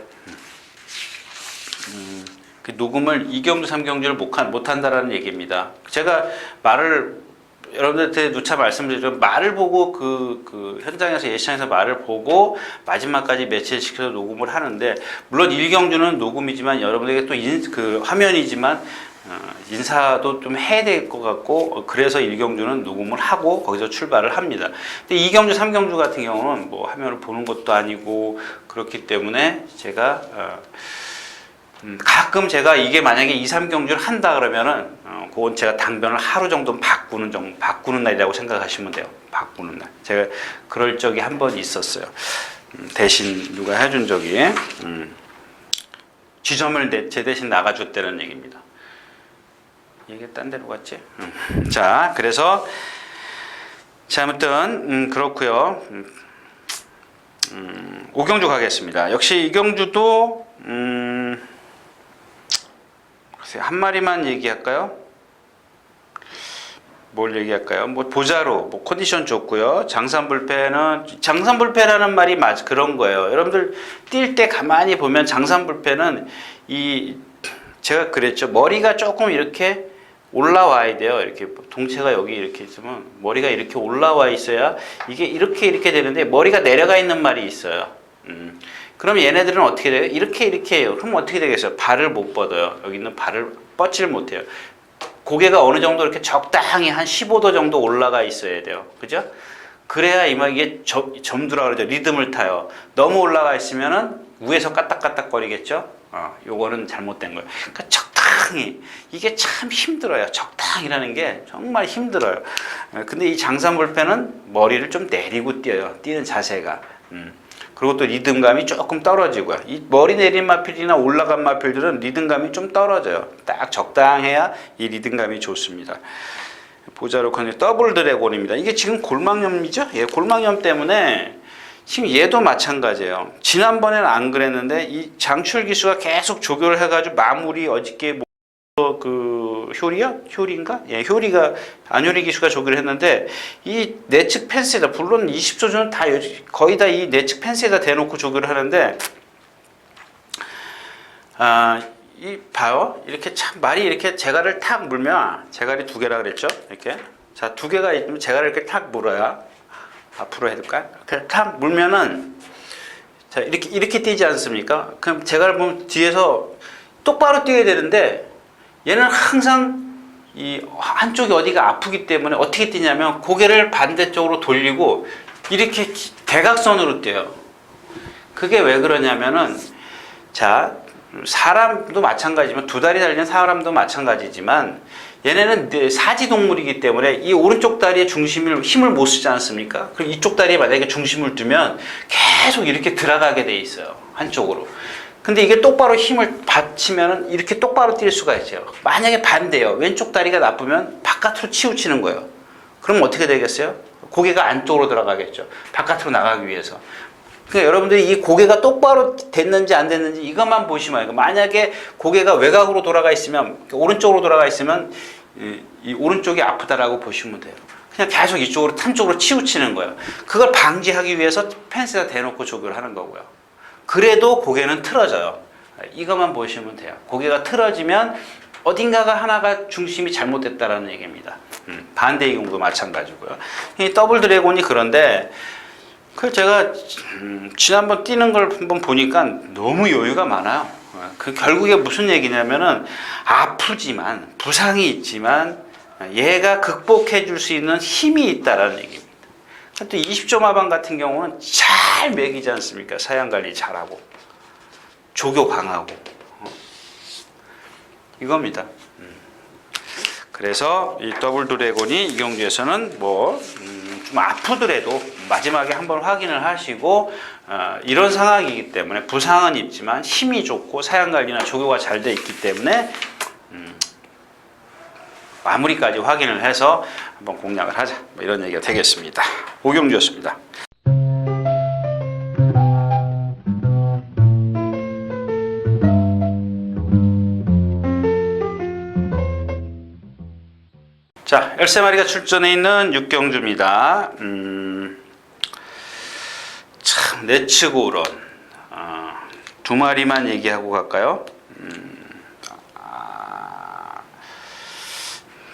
그 녹음을 2경주, 3경주를 못 한다라는 얘기입니다. 제가 여러분들한테 누차 말씀드리면 말을 보고 그 현장에서 예시장에서 말을 보고 마지막까지 매치시켜서 녹음을 하는데 물론 1경주는 녹음이지만 여러분에게 또 그 화면이지만 인사도 좀 해야 될 것 같고 그래서 1경주는 녹음을 하고 거기서 출발을 합니다. 근데 2경주, 3경주 같은 경우는 뭐 화면을 보는 것도 아니고 그렇기 때문에 제가 가끔 제가 이게 만약에 2, 3경주를 한다 그러면은 그건 제가 당변을 하루 정도 바꾸는 날이라고 생각하시면 돼요. 바꾸는 날. 제가 그럴 적이 한 번 있었어요. 대신 누가 해준 적이 지점을 제 대신 나가줬다는 얘기입니다. 이게 딴 데로 갔지? 자, 그래서 아무튼 그렇고요. 5경주 가겠습니다. 역시 2경주도 한 마리만 얘기할까요? 뭘 얘기할까요? 뭐 보자로 컨디션 좋고요. 장산불패라는 말이 그런 거예요. 여러분들 뛸 때 가만히 보면 장산불패는 제가 그랬죠. 머리가 조금 이렇게 올라와야 돼요. 이렇게 동체가 여기 이렇게 있으면 머리가 이렇게 올라와 있어야 이게 이렇게 되는데 머리가 내려가 있는 말이 있어요. 그럼 얘네들은 어떻게 돼요? 이렇게 해요. 그럼 어떻게 되겠어요? 발을 못 뻗어요. 여기 있는 발을 뻗지를 못해요. 고개가 어느 정도 이렇게 적당히 한 15도 정도 올라가 있어야 돼요. 그죠? 그래야 이게 점두라 그러죠. 리듬을 타요. 너무 올라가 있으면은 위에서 까딱까딱 거리겠죠? 요거는 잘못된 거예요. 그러니까 적당히. 이게 참 힘들어요. 적당히라는 게 정말 힘들어요. 근데 이 장산불패는 머리를 좀 내리고 뛰어요. 뛰는 자세가. 그리고 또 리듬감이 조금 떨어지고요. 이 머리 내린 마필이나 올라간 마필들은 리듬감이 좀 떨어져요. 딱 적당해야 이 리듬감이 좋습니다. 보자로 더블 드래곤입니다. 이게 지금 골망염이죠? 예, 골망염 때문에 지금 얘도 마찬가지예요. 지난번에는 안 그랬는데 이 장출 기수가 계속 조교를 해가지고 마무리 어저께 효리인가? 예, 안효리 기수가 조교를 했는데 이 내측 펜스에다 물론 20조주는 거의 다 이 내측 펜스에다 대놓고 조교를 하는데 봐요. 이렇게 참 말이 이렇게 재갈을 탁 물면 재갈이 2개라 그랬죠? 이렇게 자 2개가 있으면 재갈을 이렇게 탁 물어야 앞으로 해둘까요? 이렇게 탁 물면은 자 이렇게 뛰지 않습니까? 그럼 재갈을 보면 뒤에서 똑바로 뛰어야 되는데 얘는 항상 이 한쪽이 어디가 아프기 때문에 어떻게 뛰냐면 고개를 반대쪽으로 돌리고 이렇게 대각선으로 뛰어요. 그게 왜 그러냐면은 자 사람도 마찬가지지만 2다리 달리는 사람도 마찬가지지만 얘네는 사지동물이기 때문에 이 오른쪽 다리에 힘을 못 쓰지 않습니까? 그럼 이쪽 다리에 만약에 중심을 두면 계속 이렇게 들어가게 돼 있어요. 한쪽으로. 근데 이게 똑바로 힘을 받치면은 이렇게 똑바로 뛸 수가 있어요. 만약에 반대요. 왼쪽 다리가 나쁘면 바깥으로 치우치는 거예요. 그럼 어떻게 되겠어요? 고개가 안쪽으로 들어가겠죠. 바깥으로 나가기 위해서. 그러니까 여러분들이 이 고개가 똑바로 됐는지 안 됐는지 이것만 보시면 돼요. 만약에 고개가 외곽으로 돌아가 있으면 오른쪽으로 돌아가 있으면 이 오른쪽이 아프다라고 보시면 돼요. 그냥 계속 이쪽으로 한쪽으로 치우치는 거예요. 그걸 방지하기 위해서 펜스에다 대놓고 조교를 하는 거고요. 그래도 고개는 틀어져요. 이것만 보시면 돼요. 고개가 틀어지면 어딘가가 하나가 중심이 잘못됐다라는 얘기입니다. 반대의 경우도 마찬가지고요. 이 더블 드래곤이 그런데 제가 지난번 뛰는 걸 한번 보니까 너무 여유가 많아요. 결국에 무슨 얘기냐면은 아프지만 부상이 있지만 얘가 극복해 줄 수 있는 힘이 있다라는 얘기입니다. 또 20조 마방 같은 경우는 잘 먹이지 않습니까? 사양 관리 잘하고 조교 강하고 이겁니다. 그래서 이 더블 드래곤이 이 경주에서는 좀 아프더라도 마지막에 한번 확인을 하시고 이런 상황이기 때문에 부상은 있지만 힘이 좋고 사양 관리나 조교가 잘 돼 있기 때문에 마무리까지 확인을 해서 한번 공략을 하자. 뭐 이런 얘기가 되겠습니다. 오경주였습니다. 자, 13마리가 출전해 있는 육경주입니다. 참, 내치고 우런. 두 마리만 얘기하고 갈까요?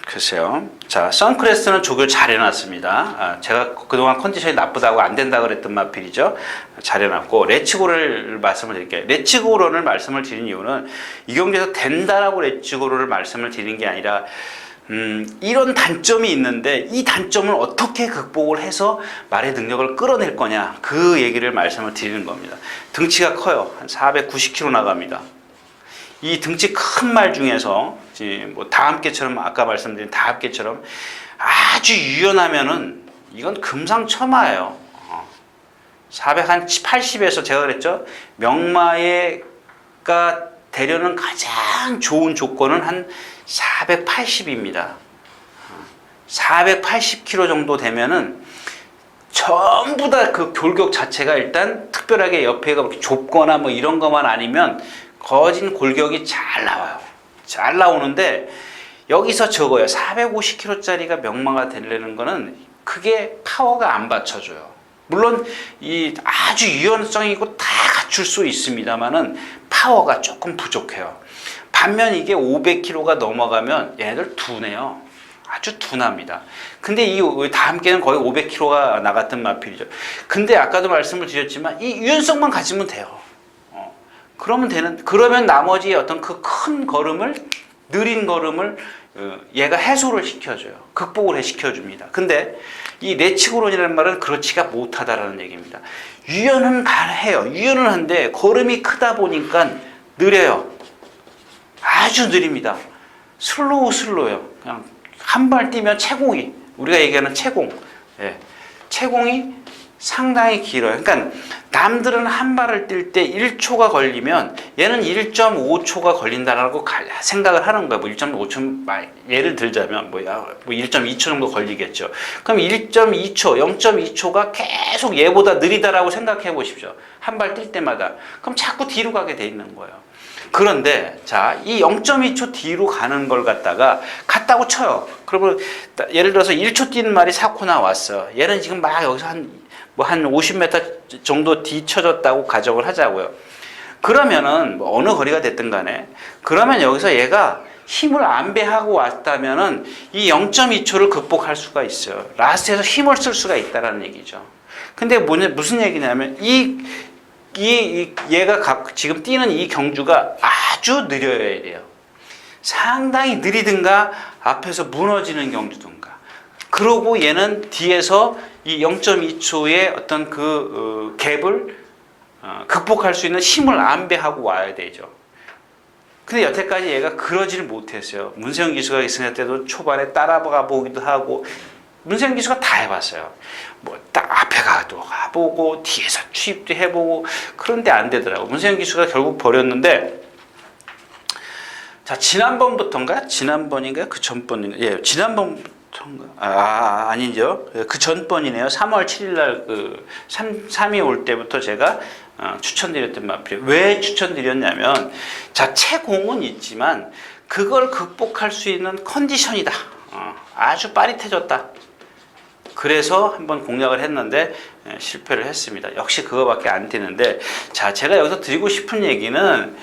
글쎄요. 자, 선크레스트는 조교를 잘 해놨습니다. 제가 그동안 컨디션이 나쁘다고 안 된다고 그랬던 마필이죠. 잘 해놨고, 레츠고를 말씀을 드릴게요. 레츠고론을 말씀을 드린 이유는 이 경기에서 된다라고 레츠고론을 말씀을 드린 게 아니라 이런 단점이 있는데 이 단점을 어떻게 극복을 해서 말의 능력을 끌어낼 거냐, 그 얘기를 말씀을 드리는 겁니다. 등치가 커요. 한 490kg 나갑니다. 이 등치 큰 말 중에서 뭐 다함께처럼, 아까 말씀드린 다함께처럼 아주 유연하면은 이건 금상첨화예요. 480에서 제가 그랬죠, 명마가 되려는 가장 좋은 조건은 한 480입니다. 480kg 정도 되면은 전부 다 그 골격 자체가 일단 특별하게 옆에가 그렇게 좁거나 뭐 이런 것만 아니면 거진 골격이 잘 나와요. 잘 나오는데 여기서 적어요. 450kg짜리가 명마가 되려는 거는 크게 파워가 안 받쳐줘요. 물론 이 아주 유연성이 있고 다 갖출 수 있습니다만은 파워가 조금 부족해요. 반면 이게 500kg가 넘어가면 얘네들 둔해요. 아주 둔합니다. 근데 이 다함께는 거의 500kg가 나갔던 마필이죠. 근데 아까도 말씀을 드렸지만 이 유연성만 가지면 돼요. 그러면 나머지 어떤 그 큰 걸음을, 느린 걸음을 얘가 해소를 시켜줘요. 극복을 시켜줍니다. 근데 이 레치고론이라는 말은 그렇지가 못하다라는 얘기입니다. 유연은 해요. 유연은 한데 걸음이 크다 보니까 느려요. 아주 느립니다. 슬로우요. 그냥 한 발 뛰면 채공이, 우리가 얘기하는 채공, 채공이 상당히 길어요. 그러니까 남들은 한 발을 뛸 때 1초가 걸리면 얘는 1.5초가 걸린다라고 생각을 하는 거야. 뭐 1.5초, 예를 들자면 뭐 1.2초 정도 걸리겠죠. 그럼 1.2초, 0.2초가 계속 얘보다 느리다라고 생각해 보십시오. 한 발 뛸 때마다. 그럼 자꾸 뒤로 가게 돼 있는 거예요. 그런데 자, 이 0.2초 뒤로 가는 걸 갔다고 쳐요. 그러면 예를 들어서 1초 뛰는 말이 4코 나왔어. 얘는 지금 막 여기서 한 50m 정도 뒤쳐졌다고 가정을 하자고요. 그러면은 뭐 어느 거리가 됐든 간에, 그러면 여기서 얘가 힘을 안배하고 왔다면은 이 0.2초를 극복할 수가 있어요. 라스트에서 힘을 쓸 수가 있다라는 얘기죠. 근데 무슨 얘기냐면 얘가 지금 뛰는 이 경주가 아주 느려야 돼요. 상당히 느리든가 앞에서 무너지는 경주든가. 그러고 얘는 뒤에서 이 0.2초의 어떤 그 갭을 극복할 수 있는 힘을 안배하고 와야 되죠. 근데 여태까지 얘가 그러지를 못했어요. 문세영 기수가 있을 때도 초반에 따라가 보기도 하고, 문세영 기수가 다 해봤어요. 뭐 딱 앞에 가보고 뒤에서 추입도 해보고, 그런데 안 되더라고. 문세영 기수가 결국 버렸는데, 자, 지난번인가? 그 전번인가? 예, 지난번부터인가? 아니죠. 그 전번이네요. 3월 7일날 3이 올 때부터 제가 추천드렸던 마필. 왜 추천드렸냐면, 자, 채공은 있지만 그걸 극복할 수 있는 컨디션이다. 아주 빠릿해졌다. 그래서 한번 공략을 했는데 실패를 했습니다. 역시 그거밖에 안 되는데, 자, 제가 여기서 드리고 싶은 얘기는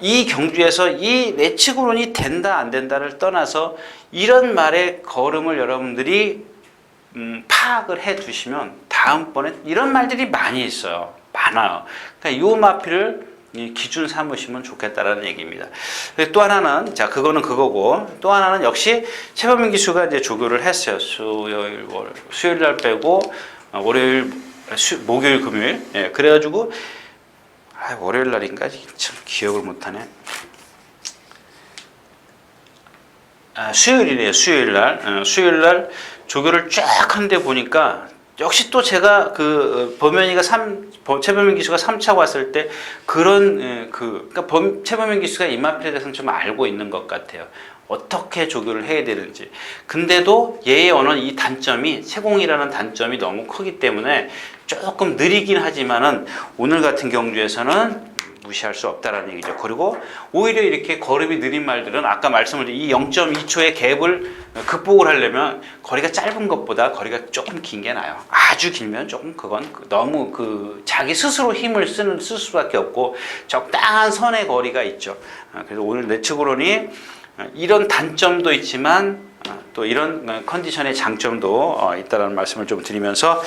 이 경주에서 이 레츠고론이 된다 안 된다를 떠나서 이런 말의 걸음을 여러분들이 파악을 해 두시면 다음번에 이런 말들이 많이 있어요. 많아요. 그러니까 이 마필을 기준 삼으시면 좋겠다라는 얘기입니다. 또 하나는, 자, 그거는 그거고, 또 하나는 역시 최범민 기수가 이제 조교를 했어요. 수요일 날 빼고 월요일, 목요일, 금요일. 예, 그래가지고 월요일 날인가? 참 기억을 못하네. 수요일이네요. 수요일 날 조교를 쫙 한데 보니까 역시 또 제가 그 최범민 기수가 3차 왔을 때 그런 그러니까 최범민 기수가 이마필에 대해서는 좀 알고 있는 것 같아요. 어떻게 조교를 해야 되는지. 근데도 얘의 언어는 이 단점이 세공이라는 단점이 너무 크기 때문에 조금 느리긴 하지만은 오늘 같은 경주에서는 무시할 수 없다라는 얘기죠. 그리고 오히려 이렇게 걸음이 느린 말들은 아까 말씀드린 이 0.2초의 갭을 극복을 하려면 거리가 짧은 것보다 거리가 조금 긴 게 나아요. 아주 길면 조금 그건 너무 자기 스스로 힘을 쓸 수밖에 없고 적당한 선의 거리가 있죠. 그래서 오늘 내 측으로는 이런 단점도 있지만 또 이런 컨디션의 장점도 있다는 말씀을 좀 드리면서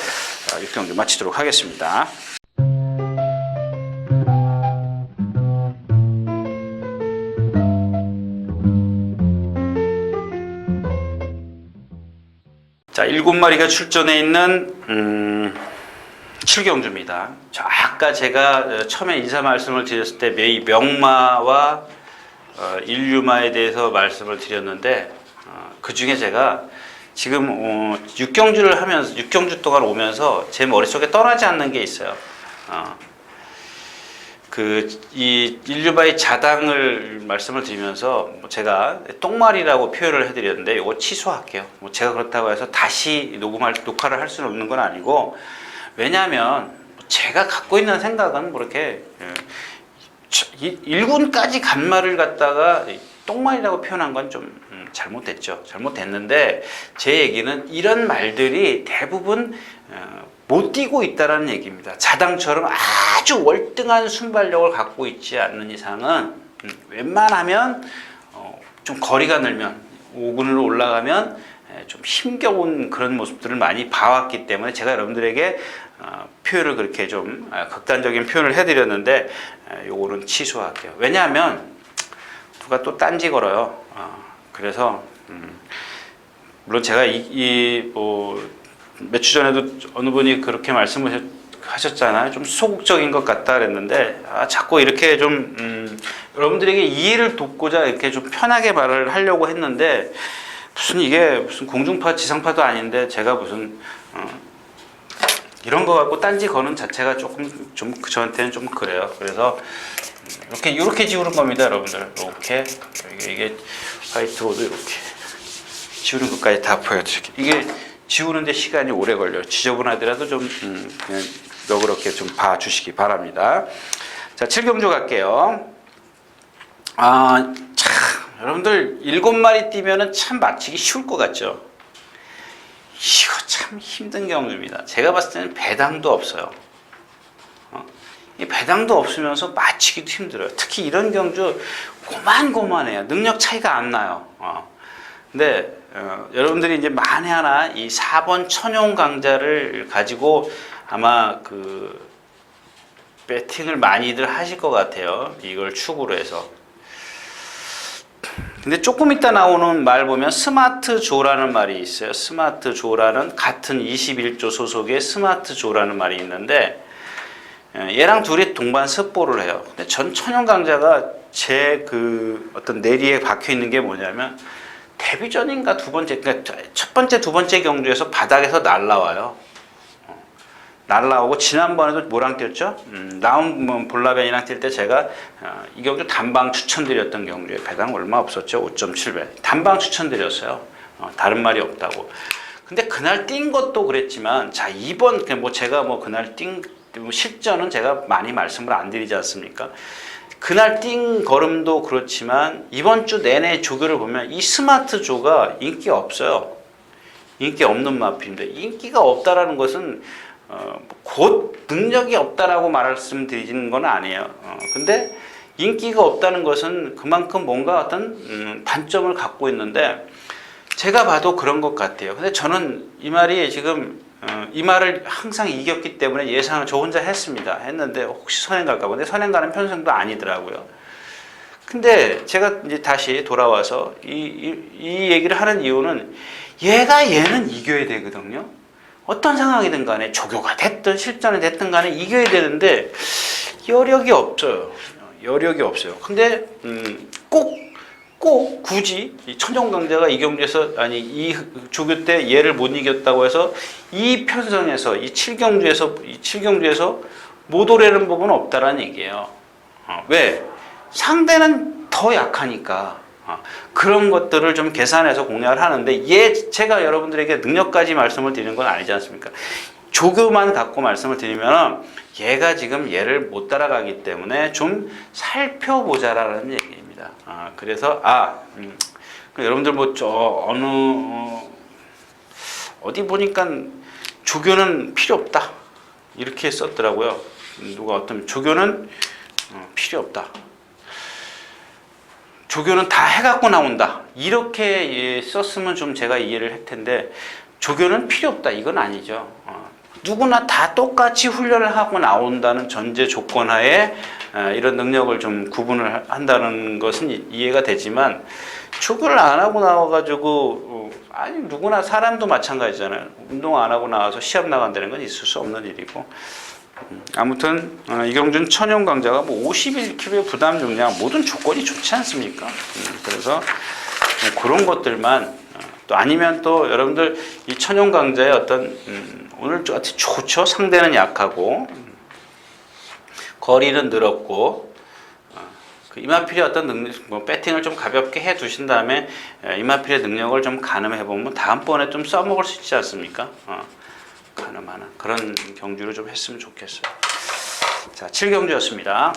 6경주 마치도록 하겠습니다. 자, 7마리가 출전해 있는 7경주입니다. 아까 제가 처음에 인사 말씀을 드렸을 때 명마와 인류마에 대해서 말씀을 드렸는데 그 중에 제가 지금 6경주를 하면서 6경주 동안 오면서 제 머릿속에 떠나지 않는 게 있어요. 이 인류바의 자당을 말씀을 드리면서 제가 똥말이라고 표현을 해드렸는데 이거 취소할게요. 제가 그렇다고 해서 다시 녹화를 할 수는 없는 건 아니고, 왜냐하면 제가 갖고 있는 생각은 뭐 이렇게 1군까지 간 말을 갖다가 똥말이라고 표현한 건 좀 잘못됐죠. 잘못됐는데 제 얘기는 이런 말들이 대부분 못 뛰고 있다는 얘기입니다. 자당처럼 아주 월등한 순발력을 갖고 있지 않는 이상은 웬만하면 좀 거리가 늘면 5군으로 올라가면 좀 힘겨운 그런 모습들을 많이 봐왔기 때문에 제가 여러분들에게 표현을 그렇게 좀 극단적인 표현을 해드렸는데 요거는 취소할게요. 왜냐하면 누가 또 딴지 걸어요. 그래서 물론 제가 몇 주 전에도 어느 분이 그렇게 말씀을 하셨잖아요. 좀 소극적인 것 같다 그랬는데 자꾸 이렇게 좀 여러분들에게 이해를 돕고자 이렇게 좀 편하게 말을 하려고 했는데 이게 무슨 공중파 지상파도 아닌데 제가 무슨 이런 거 갖고 딴지 거는 자체가 조금 좀 저한테는 좀 그래요. 그래서 이렇게 지우는 겁니다, 여러분들. 이렇게 이게 화이트보드 이렇게 지우는 것까지 다 보여드릴게요. 이게 지우는데 시간이 오래 걸려요. 지저분하더라도 좀 그냥 너그럽게 좀 봐주시기 바랍니다. 자, 7경주 갈게요. 참 여러분들 7마리 뛰면은 참 맞히기 쉬울 것 같죠? 이거 참 힘든 경주입니다. 제가 봤을 때는 배당도 없어요. 이 배당도 없으면서 맞히기도 힘들어요. 특히 이런 경주 고만고만해요. 능력 차이가 안 나요. 근데 여러분들이 이제 만에 하나 이 4번 천용 강자를 가지고 아마 배팅을 많이들 하실 것 같아요. 이걸 축으로 해서. 근데 조금 이따 나오는 말 보면 스마트 조라는 말이 있어요. 스마트 조라는 같은 21조 소속의 스마트 조라는 말이 있는데 얘랑 둘이 동반 습보를 해요. 근데 전 천용 강자가 제 어떤 내리에 박혀 있는 게 뭐냐면 데뷔전인가 그러니까 첫 번째, 두 번째 경주에서 바닥에서 날라와요. 날라오고 지난번에도 뭐랑 뛰었죠? 나온 볼라벤이랑 뛸 때 제가 이 경주 단방 추천드렸던 경주에 배당 얼마 없었죠? 5.7배. 단방 추천드렸어요. 다른 말이 없다고. 근데 그날 뛴 것도 그랬지만 자 이번 제가 그날 뛴 실전은 제가 많이 말씀을 안 드리지 않습니까? 그날 뛴 걸음도 그렇지만 이번 주 내내 조교를 보면 이 스마트 조가 인기 없어요. 인기 없는 마필인데 인기가 없다라는 것은 곧 능력이 없다라고 말씀드리는 건 아니에요. 근데 인기가 없다는 것은 그만큼 뭔가 어떤 단점을 갖고 있는데 제가 봐도 그런 것 같아요. 근데 저는 이 말이 지금 이 말을 항상 이겼기 때문에 예상을 저 혼자 했는데 혹시 선행 갈까 보는데 선행 가는 편성도 아니더라고요. 근데 제가 이제 다시 돌아와서 이 얘기를 하는 이유는 얘는 이겨야 되거든요. 어떤 상황이든 간에 조교가 됐든 실전이 됐든 간에 이겨야 되는데 여력이 없어요. 근데 꼭 꼭 굳이 이 천정강자가 이경주에서 아니 이 조교 때 얘를 못 이겼다고 해서 이 편성에서 이 칠경주에서 못 오르는 법은 없다라는 얘기예요. 왜? 상대는 더 약하니까. 그런 것들을 좀 계산해서 공략을 하는데 제가 여러분들에게 능력까지 말씀을 드리는 건 아니지 않습니까? 조교만 갖고 말씀을 드리면 얘가 지금 얘를 못 따라가기 때문에 좀 살펴보자라는 얘기입니다. 그래서 여러분들 뭐 어디 보니까 조교는 필요 없다 이렇게 썼더라고요. 누가 어떤 조교는 필요 없다. 조교는 다 해갖고 나온다. 이렇게 썼으면 좀 제가 이해를 할 텐데 조교는 필요 없다. 이건 아니죠. 누구나 다 똑같이 훈련을 하고 나온다는 전제 조건하에 이런 능력을 좀 구분을 한다는 것은 이해가 되지만 조교를 안 하고 나와가지고 아니 누구나 사람도 마찬가지잖아요. 운동 안 하고 나와서 시합 나간다는 건 있을 수 없는 일이고 아무튼 이경준 천용 강자가 뭐 51kg의 부담 중량 모든 조건이 좋지 않습니까? 그래서 뭐 그런 것들만 또 아니면 또 여러분들 이 천용 강자의 어떤 오늘 좋죠. 상대는 약하고 거리는 늘었고 그 이마필의 어떤 능력, 뭐 배팅을 좀 가볍게 해 두신 다음에 이마필의 능력을 좀 가늠해 보면 다음번에 좀 써먹을 수 있지 않습니까? 가늠하는 그런 경주를 좀 했으면 좋겠어요. 자, 7경주였습니다.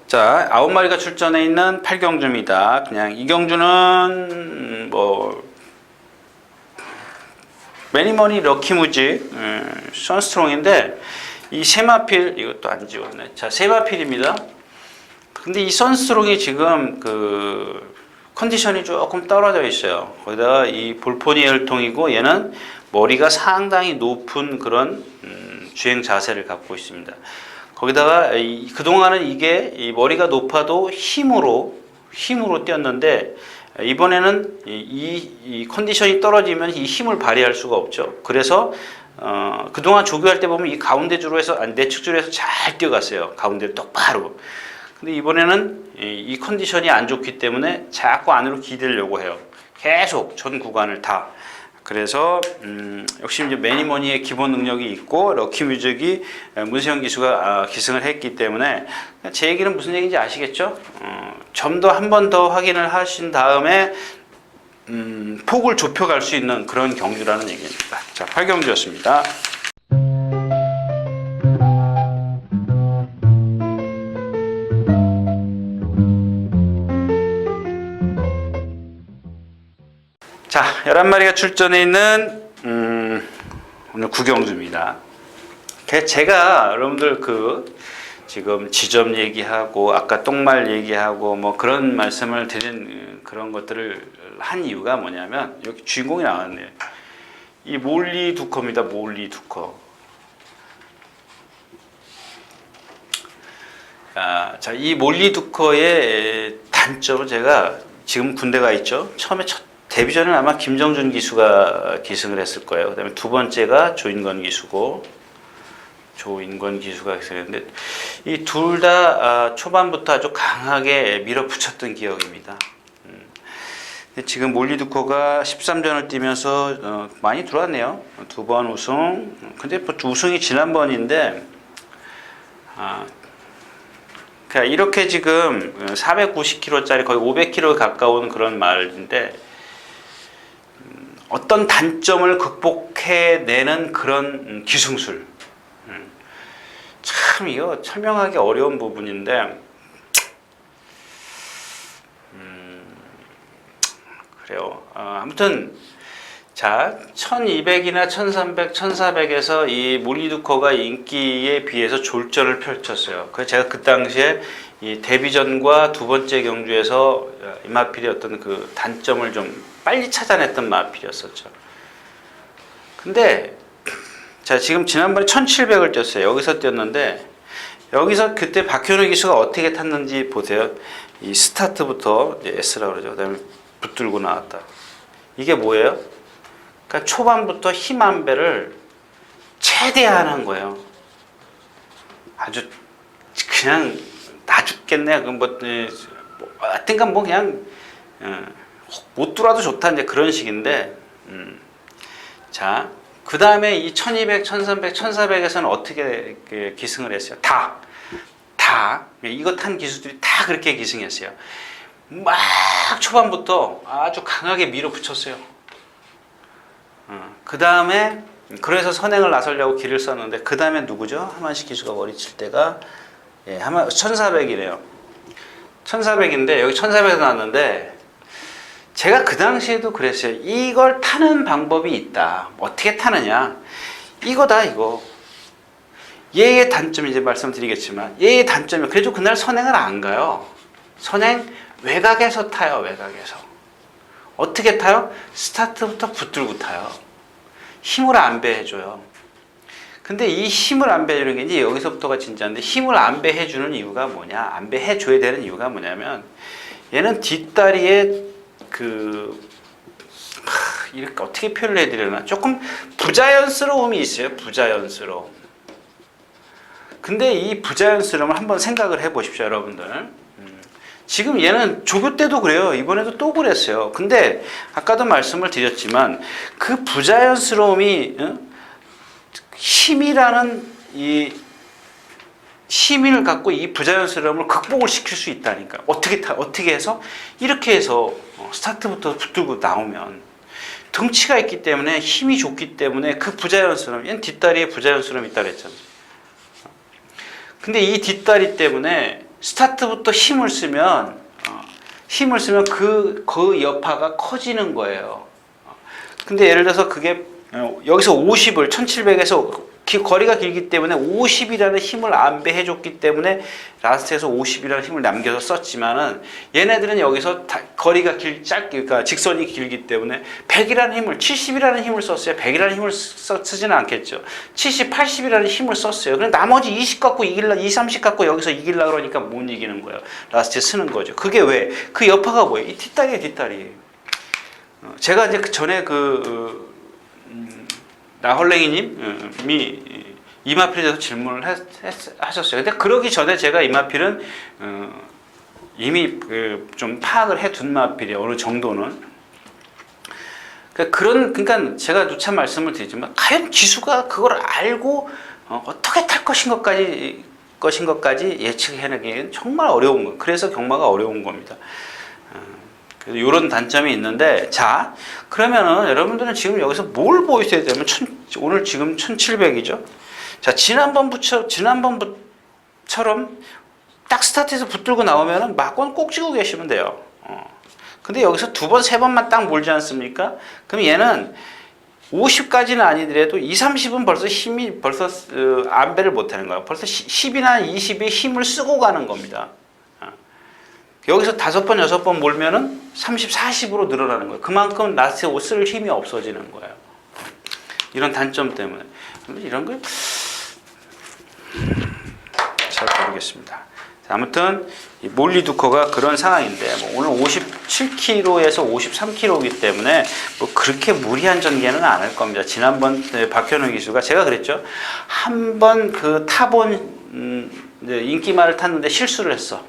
자, 9마리가 출전해 있는 8경주입니다. 그냥 이 경주는 뭐 매니머니 럭키무지 선스트롱인데 이 세마필 이것도 안 지웠네. 자, 세마필입니다. 근데 이 선스트롱이 지금 그 컨디션이 조금 떨어져 있어요. 거기다가 이 볼포니 혈통이고 얘는 머리가 상당히 높은 그런 주행 자세를 갖고 있습니다. 거기다가 그동안은 이게 이 머리가 높아도 힘으로 뛰었는데 이번에는 이 컨디션이 떨어지면 이 힘을 발휘할 수가 없죠. 그래서 그동안 조교할 때 보면 이 가운데 줄로 해서 내측 줄로 해서 잘 뛰어갔어요. 가운데를 똑바로. 근데 이번에는 이 컨디션이 안 좋기 때문에 자꾸 안으로 기대려고 해요. 계속 전 구간을 다. 그래서 역시 이제 매니머니의 기본 능력이 있고 럭키뮤직이 문세영 기수가 기승을 했기 때문에 제 얘기는 무슨 얘기인지 아시겠죠? 좀 더 한 번 더 확인을 하신 다음에 폭을 좁혀갈 수 있는 그런 경주라는 얘기입니다. 자, 8경주였습니다. 자, 11마리가 출전해 있는 오늘 9경주입니다. 제가 여러분들 지금 지점 얘기하고 아까 똥말 얘기하고 뭐 그런 말씀을 드린 그런 것들을 한 이유가 뭐냐면 여기 주인공이 나왔네요. 이 몰리 두커입니다. 몰리 두커. 자, 이 몰리 두커의 단점은 제가 지금 군대가 있죠. 처음에 데뷔전은 아마 김정준 기수가 기승을 했을 거예요. 그다음에 두 번째가 조인권 기수가 기승했는데 이 둘 다 초반부터 아주 강하게 밀어붙였던 기억입니다. 근데 지금 몰리두커가 13전을 뛰면서 많이 들어왔네요. 2번 우승. 근데 우승이 지난번인데 그러니까 이렇게 지금 490kg짜리 거의 500kg 가까운 그런 말인데 어떤 단점을 극복해내는 그런 기승술. 참 이거 설명하기 어려운 부분인데 그래요. 아무튼 자 1200이나 1300, 1400에서 이 몰리두커가 인기에 비해서 졸전을 펼쳤어요. 그래서 제가 그 당시에 이 데뷔전과 두 번째 경주에서 이마필의 어떤 그 단점을 좀 빨리 찾아냈던 마필이었었죠. 근데 자 지금 지난번에 1700을 뛰었어요. 여기서 뛰었는데 여기서 그때 박현우 기수가 어떻게 탔는지 보세요. 이 스타트부터 이제 S라고 그러죠. 그다음에 붙들고 나왔다. 이게 뭐예요? 그러니까 초반부터 힘 안배를 최대한 한 거예요. 아주 그냥 나 죽겠네. 하여튼간 뭐 그냥 못 들어와도 좋다 이제 그런 식인데. 자, 그 다음에 이 1200, 1300, 1400에서는 어떻게 기승을 했어요? 다 이거 탄 기수들이 다 그렇게 기승했어요. 막 초반부터 아주 강하게 밀어붙였어요. 그 다음에 그래서 선행을 나서려고 길을 썼는데 그 다음에 누구죠? 하만시 기수가 머리칠 때가 1400이래요. 1400인데 여기 1400에서 나왔는데 제가 그 당시에도 그랬어요. 이걸 타는 방법이 있다. 어떻게 타느냐? 이거다 이거. 얘의 단점이 이제 말씀드리겠지만 얘의 단점이 그래도 그날 선행을 안 가요. 선행 외곽에서 타요. 외곽에서. 어떻게 타요? 스타트부터 붙들고 타요. 힘을 안배해줘요. 근데 이 힘을 안배해주는 게 이제 여기서부터가 진짜인데 힘을 안배해주는 이유가 뭐냐? 안배해줘야 되는 이유가 뭐냐면 얘는 뒷다리에 이렇게 어떻게 표현을 해드리려나? 조금 부자연스러움이 있어요. 부자연스러움. 근데 이 부자연스러움을 한번 생각을 해보십시오, 여러분들. 지금 얘는 조교 때도 그래요. 이번에도 또 그랬어요. 근데 아까도 말씀을 드렸지만 그 부자연스러움이 힘이라는 이 힘을 갖고 이 부자연스러움을 극복을 시킬 수 있다니까. 어떻게 해서? 이렇게 해서 스타트부터 붙들고 나오면 덩치가 있기 때문에 힘이 좋기 때문에 그 부자연스러움, 얘는 뒷다리에 부자연스러움이 있다 그랬잖아요. 근데 이 뒷다리 때문에 스타트부터 힘을 쓰면 그 여파가 커지는 거예요. 근데 예를 들어서 그게 여기서 50을 1700에서 거리가 길기 때문에 50이라는 힘을 안배해줬기 때문에 라스트에서 50이라는 힘을 남겨서 썼지만은 얘네들은 여기서 거리가 그러니까 직선이 길기 때문에 100이라는 힘을 70이라는 힘을 썼어요. 100이라는 힘을 쓰지는 않겠죠. 70, 80이라는 힘을 썼어요. 그럼 나머지 20 갖고 20, 30 갖고 여기서 이기려고 그러니까 못 이기는 거예요. 라스트에 쓰는 거죠. 그게 왜? 그 여파가 뭐예요? 이 뒷다리에 뒷다리. 제가 이제 전에 나홀랭이님이 이마필에 대해서 질문을 하셨어요. 근데 그러기 전에 제가 이마필은 이미 좀 파악을 해둔 마필이에요. 어느 정도는. 그러니까 제가 누차 말씀을 드리지만 과연 기수가 그걸 알고 어떻게 탈 것인 것까지 예측해내기는 정말 어려운 거예요. 그래서 경마가 어려운 겁니다. 이런 단점이 있는데, 자, 그러면은 여러분들은 지금 여기서 뭘 보셔야 되면, 오늘 지금 1700이죠? 자, 지난번처럼 딱 스타트에서 붙들고 나오면은 막권 꼭 쥐고 계시면 돼요. 근데 여기서 두 번, 세 번만 딱 몰지 않습니까? 그럼 얘는 50까지는 아니더라도 20, 30은 벌써 안배를 못 하는 거예요. 벌써 10이나 20의 힘을 쓰고 가는 겁니다. 여기서 5번, 6번 몰면은 30, 40으로 늘어나는 거예요. 그만큼 라스트에 옷 쓸 힘이 없어지는 거예요. 이런 단점 때문에. 이런 걸 잘 모르겠습니다. 아무튼 몰리두커가 그런 상황인데 오늘 57kg에서 53kg이기 때문에 뭐 그렇게 무리한 전개는 안 할 겁니다. 지난번 박현우 기수가 제가 그랬죠. 한 번 그 타본 인기말을 탔는데 실수를 했어.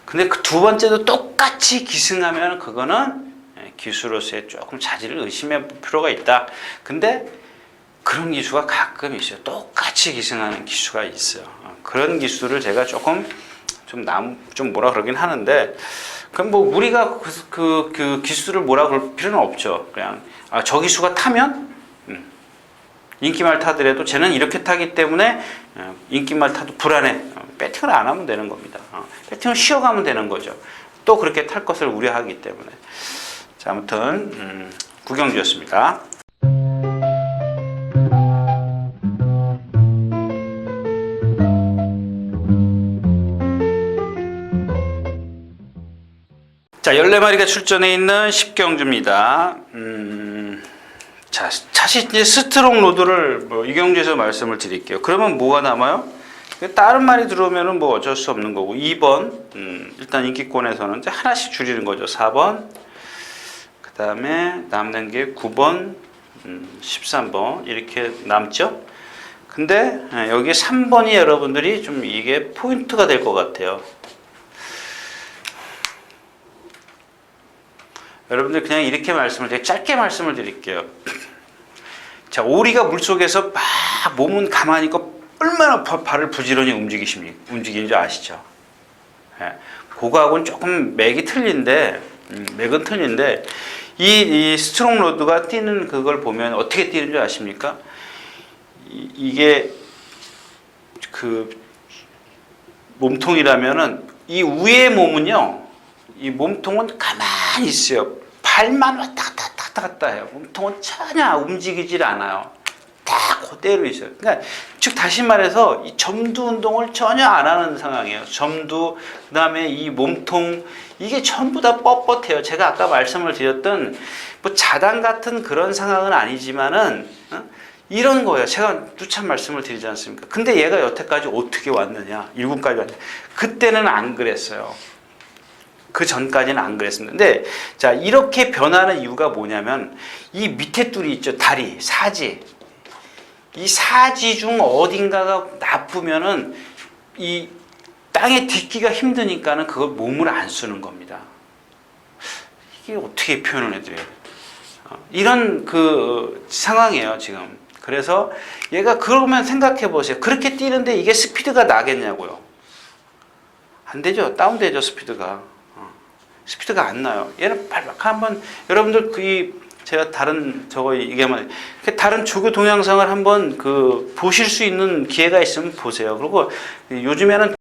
근데 그 두 번째도 똑같이 기승하면 그거는 기수로서의 조금 자질을 의심해 볼 필요가 있다. 근데 그런 기수가 가끔 있어요. 똑같이 기승하는 기수가 있어요. 그런 기수를 제가 조금 좀 뭐라 그러긴 하는데, 그럼 뭐 우리가 그 기수를 뭐라 그럴 필요는 없죠. 그냥 저 기수가 타면 인기말 타더라도 쟤는 이렇게 타기 때문에 인기말 타도 불안해. 배팅을 안 하면 되는 겁니다. 배팅을 쉬어가면 되는 거죠. 또 그렇게 탈 것을 우려하기 때문에. 자, 아무튼 구경주였습니다. 자, 14마리가 출전해 있는 10경주입니다. 자, 다시 이제 스트롱 로드를 이경주에서 말씀을 드릴게요. 그러면 뭐가 남아요? 다른 말이 들어오면은 뭐 어쩔 수 없는 거고. 2번, 일단 인기권에서는 이제 하나씩 줄이는 거죠. 4번, 그 다음에 남는 게 9번, 13번 이렇게 남죠. 근데 여기 3번이 여러분들이 좀 이게 포인트가 될 것 같아요. 여러분들 그냥 이렇게 짧게 말씀을 드릴게요. 자, 오리가 물속에서 막 몸은 가만히 있고 얼마나 발을 부지런히 움직이는지 아시죠? 예, 그거하고는 조금 맥은 틀린데 이 스트롱 로드가 뛰는 그걸 보면 어떻게 뛰는 줄 아십니까? 이게 그 몸통이라면은 이 위에 몸은요, 이 몸통은 가만히 있어요. 발만 왔다 갔다 해요. 몸통은 전혀 움직이질 않아요. 다 그대로 있어요. 그러니까 즉 다시 말해서 이 점두 운동을 전혀 안 하는 상황이에요. 점두, 그다음에 이 몸통, 이게 전부 다 뻣뻣해요. 제가 아까 말씀을 드렸던 뭐 자단 같은 그런 상황은 아니지만은 이런 거예요. 제가 누차 말씀을 드리지 않습니까? 근데 얘가 여태까지 어떻게 왔느냐? 1군까지 왔느냐? 그때는 안 그랬어요. 그 전까지는 안 그랬습니다. 근데 자, 이렇게 변하는 이유가 뭐냐면 이 밑에 뚫이 있죠. 다리, 사지. 이 사지 중 어딘가가 나쁘면은 이 땅에 딛기가 힘드니까는 그걸 몸을 안 쓰는 겁니다. 이게 어떻게 표현을 해드려요? 이런 그 상황이에요, 지금. 그래서 얘가 그러면 생각해 보세요. 그렇게 뛰는데 이게 스피드가 나겠냐고요? 안 되죠. 다운되죠, 스피드가. 스피드가 안 나요. 얘는 발막 한번 여러분들 제가 다른 다른 조교 동영상을 한번 보실 수 있는 기회가 있으면 보세요. 그리고 요즘에는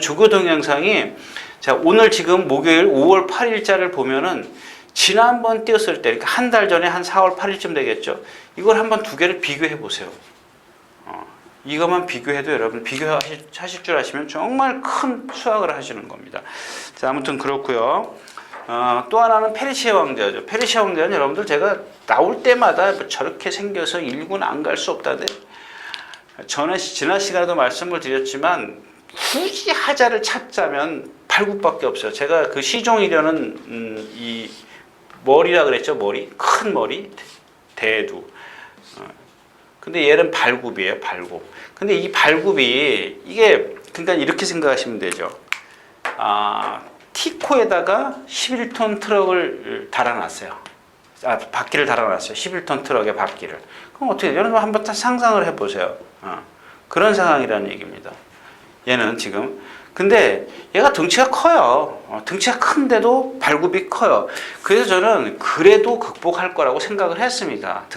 조교 동영상이 자, 오늘 지금 목요일 5월 8일자를 보면은 지난번 뛰었을 때, 그러니까 한 달 전에 한 4월 8일쯤 되겠죠. 이걸 한번 두 개를 비교해 보세요. 이것만 비교해도 여러분 비교하실 줄 아시면 정말 큰 수학을 하시는 겁니다. 자, 아무튼 그렇고요. 또 하나는 페르시아 왕자죠. 페르시아 왕자는 여러분들 제가 나올 때마다 뭐 저렇게 생겨서 1군 안 갈 수 없다대. 지난 시간에도 말씀을 드렸지만 굳이 하자를 찾자면 8국밖에 없어요. 제가 그 시종일려는 이 머리라 그랬죠. 큰 머리, 대두. 근데 얘는 발굽이에요, 발굽. 근데 이 발굽이 이게 그러니까 이렇게 생각하시면 되죠. 티코에다가 11톤 트럭을 달아놨어요. 바퀴를 달아놨어요. 11톤 트럭의 바퀴를. 그럼 어떻게 돼요? 여러분 한번 상상을 해보세요. 그런 상황이라는 얘기입니다. 얘는 지금. 근데 얘가 덩치가 커요. 덩치가 큰데도 발굽이 커요. 그래서 저는 그래도 극복할 거라고 생각을 했습니다.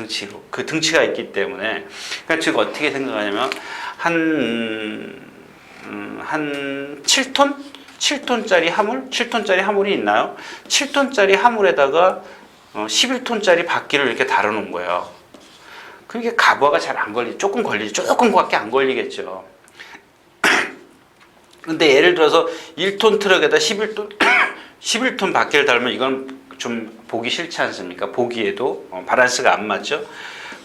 그 덩치가 있기 때문에. 그러니까 즉 어떻게 생각하냐면 한 7톤? 7톤짜리 화물? 7톤짜리 화물이 있나요? 7톤짜리 화물에다가 11톤짜리 바퀴를 이렇게 달아놓은 거예요. 그게 가부하가 잘 안 걸리죠. 조금 걸리죠. 조금밖에 안 걸리겠죠. 근데 예를 들어서 1톤 트럭에다 11톤 바퀴를 달면 이건 좀 보기 싫지 않습니까? 보기에도 밸런스가 안 맞죠?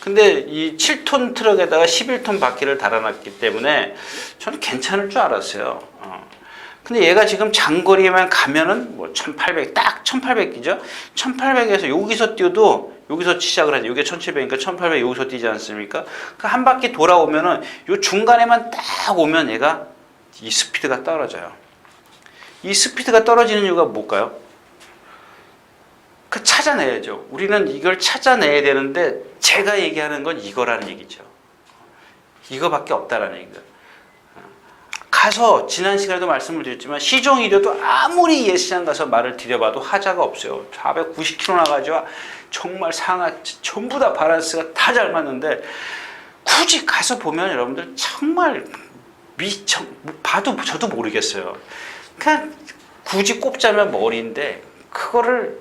근데 이 7톤 트럭에다가 11톤 바퀴를 달아놨기 때문에 저는 괜찮을 줄 알았어요. 근데 얘가 지금 장거리에만 가면은 뭐 1800, 딱 1800이죠? 1800에서 여기서 뛰어도 여기서 시작을 하죠. 이게 1700이니까 1800 여기서 뛰지 않습니까? 그 한 바퀴 돌아오면은 요 중간에만 딱 오면 얘가 이 스피드가 떨어져요. 이 스피드가 떨어지는 이유가 뭘까요? 찾아내야죠. 우리는 이걸 찾아내야 되는데 제가 얘기하는 건 이거라는 얘기죠. 이거밖에 없다라는 얘기죠. 가서 지난 시간에도 말씀을 드렸지만 시종일려도 아무리 예시장 가서 말을 들여봐도 하자가 없어요. 490km 나가죠. 정말 상하 전부 다 밸런스가 다 잘 맞는데 굳이 가서 보면 여러분들 정말 봐도 저도 모르겠어요. 그냥 굳이 꼽자면 머리인데 그거는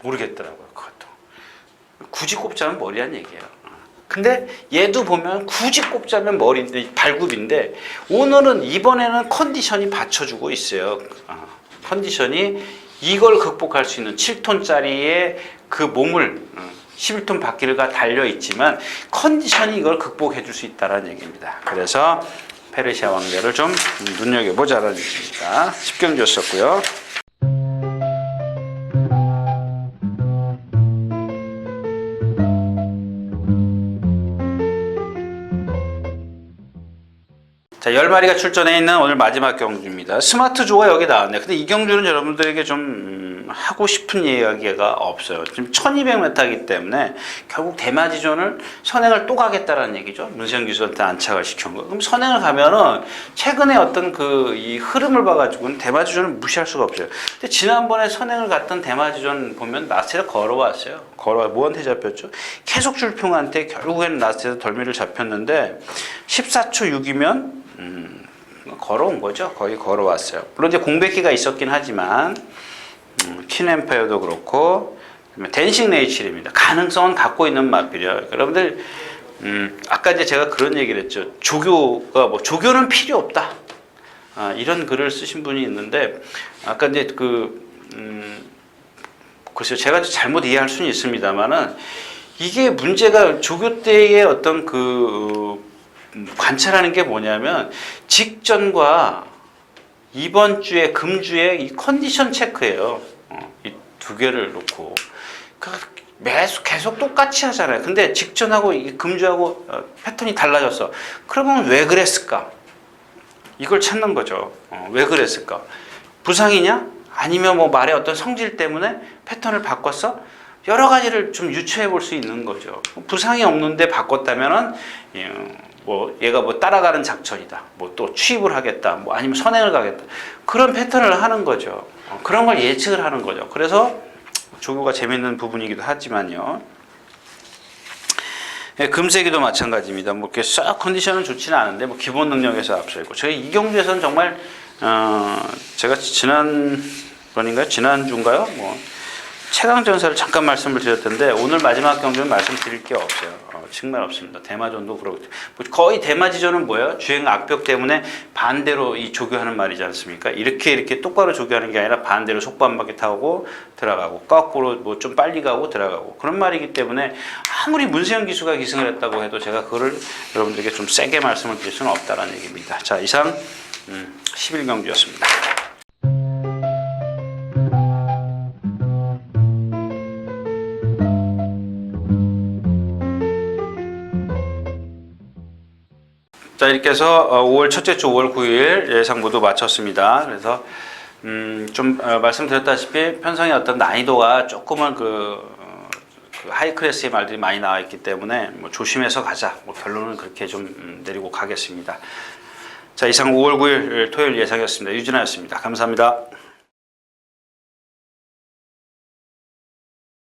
모르겠더라고요. 그것도 굳이 꼽자면 머리란 얘기예요. 근데 얘도 보면 굳이 꼽자면 발굽인데 이번에는 컨디션이 받쳐주고 있어요. 컨디션이 이걸 극복할 수 있는 7톤짜리의 그 몸을 11톤 바퀴가 달려 있지만 컨디션이 이걸 극복해 줄 수 있다는 얘기입니다. 그래서 페르시아 왕자를 좀 눈여겨보자라는 얘기입니다. 10경주였었고요. 자, 10마리가 출전해 있는 오늘 마지막 경주입니다. 스마트 조가 여기 나왔네요. 근데 이 경주는 여러분들에게 좀 하고 싶은 이야기가 없어요. 지금 1200m이기 때문에 결국 대마지존을 선행을 또 가겠다라는 얘기죠. 문세영 기수한테 안착을 시킨 거. 그럼 선행을 가면은 최근에 어떤 이 흐름을 봐가지고는 대마지존을 무시할 수가 없어요. 근데 지난번에 선행을 갔던 대마지존 보면 나스에서 걸어왔어요. 뭐한테 잡혔죠? 계속 줄평한테 결국에는 나스에서 덜미를 잡혔는데 14초 6이면 걸어온 거죠. 거의 걸어왔어요. 물론 이제 공백기가 있었긴 하지만 퀸엠파이어도 그렇고 댄싱 네이처입니다. 가능성은 갖고 있는 마필이에요. 여러분들 아까 이제 제가 그런 얘기를 했죠. 조교는 필요 없다. 이런 글을 쓰신 분이 있는데 아까 이제 글쎄요, 제가 잘못 이해할 수는 있습니다만은 이게 문제가 조교 때의 어떤 관찰하는 게 뭐냐면 직전과 이번 주에 금주에 이 컨디션 체크예요. 이 두 개를 놓고 계속 똑같이 하잖아요. 근데 직전하고 이 금주하고 패턴이 달라졌어. 그러면 왜 그랬을까? 이걸 찾는 거죠. 왜 그랬을까? 부상이냐? 아니면 뭐 말의 어떤 성질 때문에 패턴을 바꿨어? 여러 가지를 좀 유추해 볼 수 있는 거죠. 부상이 없는데 바꿨다면은 얘가 뭐 따라가는 작전이다. 뭐 또 취입을 하겠다. 뭐 아니면 선행을 가겠다. 그런 패턴을 하는 거죠. 그런 걸 예측을 하는 거죠. 그래서 조교가 재밌는 부분이기도 하지만요. 금세기도 마찬가지입니다. 뭐 이렇게 싹 컨디션은 좋지는 않은데 뭐 기본 능력에서 앞서 있고. 저희 이 경주에서는 정말 제가 지난주인가요? 뭐 최강전사를 잠깐 말씀을 드렸던데 오늘 마지막 경주는 말씀드릴 게 없어요. 정말 없습니다. 대마존도 그렇고 거의 대마지존은 뭐예요? 주행 악벽 때문에 반대로 이 조교하는 말이지 않습니까? 이렇게 똑바로 조교하는 게 아니라 반대로 속보 한 바퀴 타고 들어가고 거꾸로 뭐 좀 빨리 가고 들어가고 그런 말이기 때문에 아무리 문세영 기수가 기승을 했다고 해도 제가 그거를 여러분들에게 좀 세게 말씀을 드릴 수는 없다라는 얘기입니다. 자, 이상 11경주였습니다. 자, 이렇게 해서 5월 첫째 주 5월 9일 예상 모두 마쳤습니다. 그래서 좀 말씀드렸다시피 편성의 어떤 난이도가 조금은 하이 클래스의 말들이 많이 나와 있기 때문에 뭐 조심해서 가자. 뭐 결론은 그렇게 좀 내리고 가겠습니다. 자, 이상 5월 9일 토요일 예상이었습니다. 유진아였습니다. 감사합니다.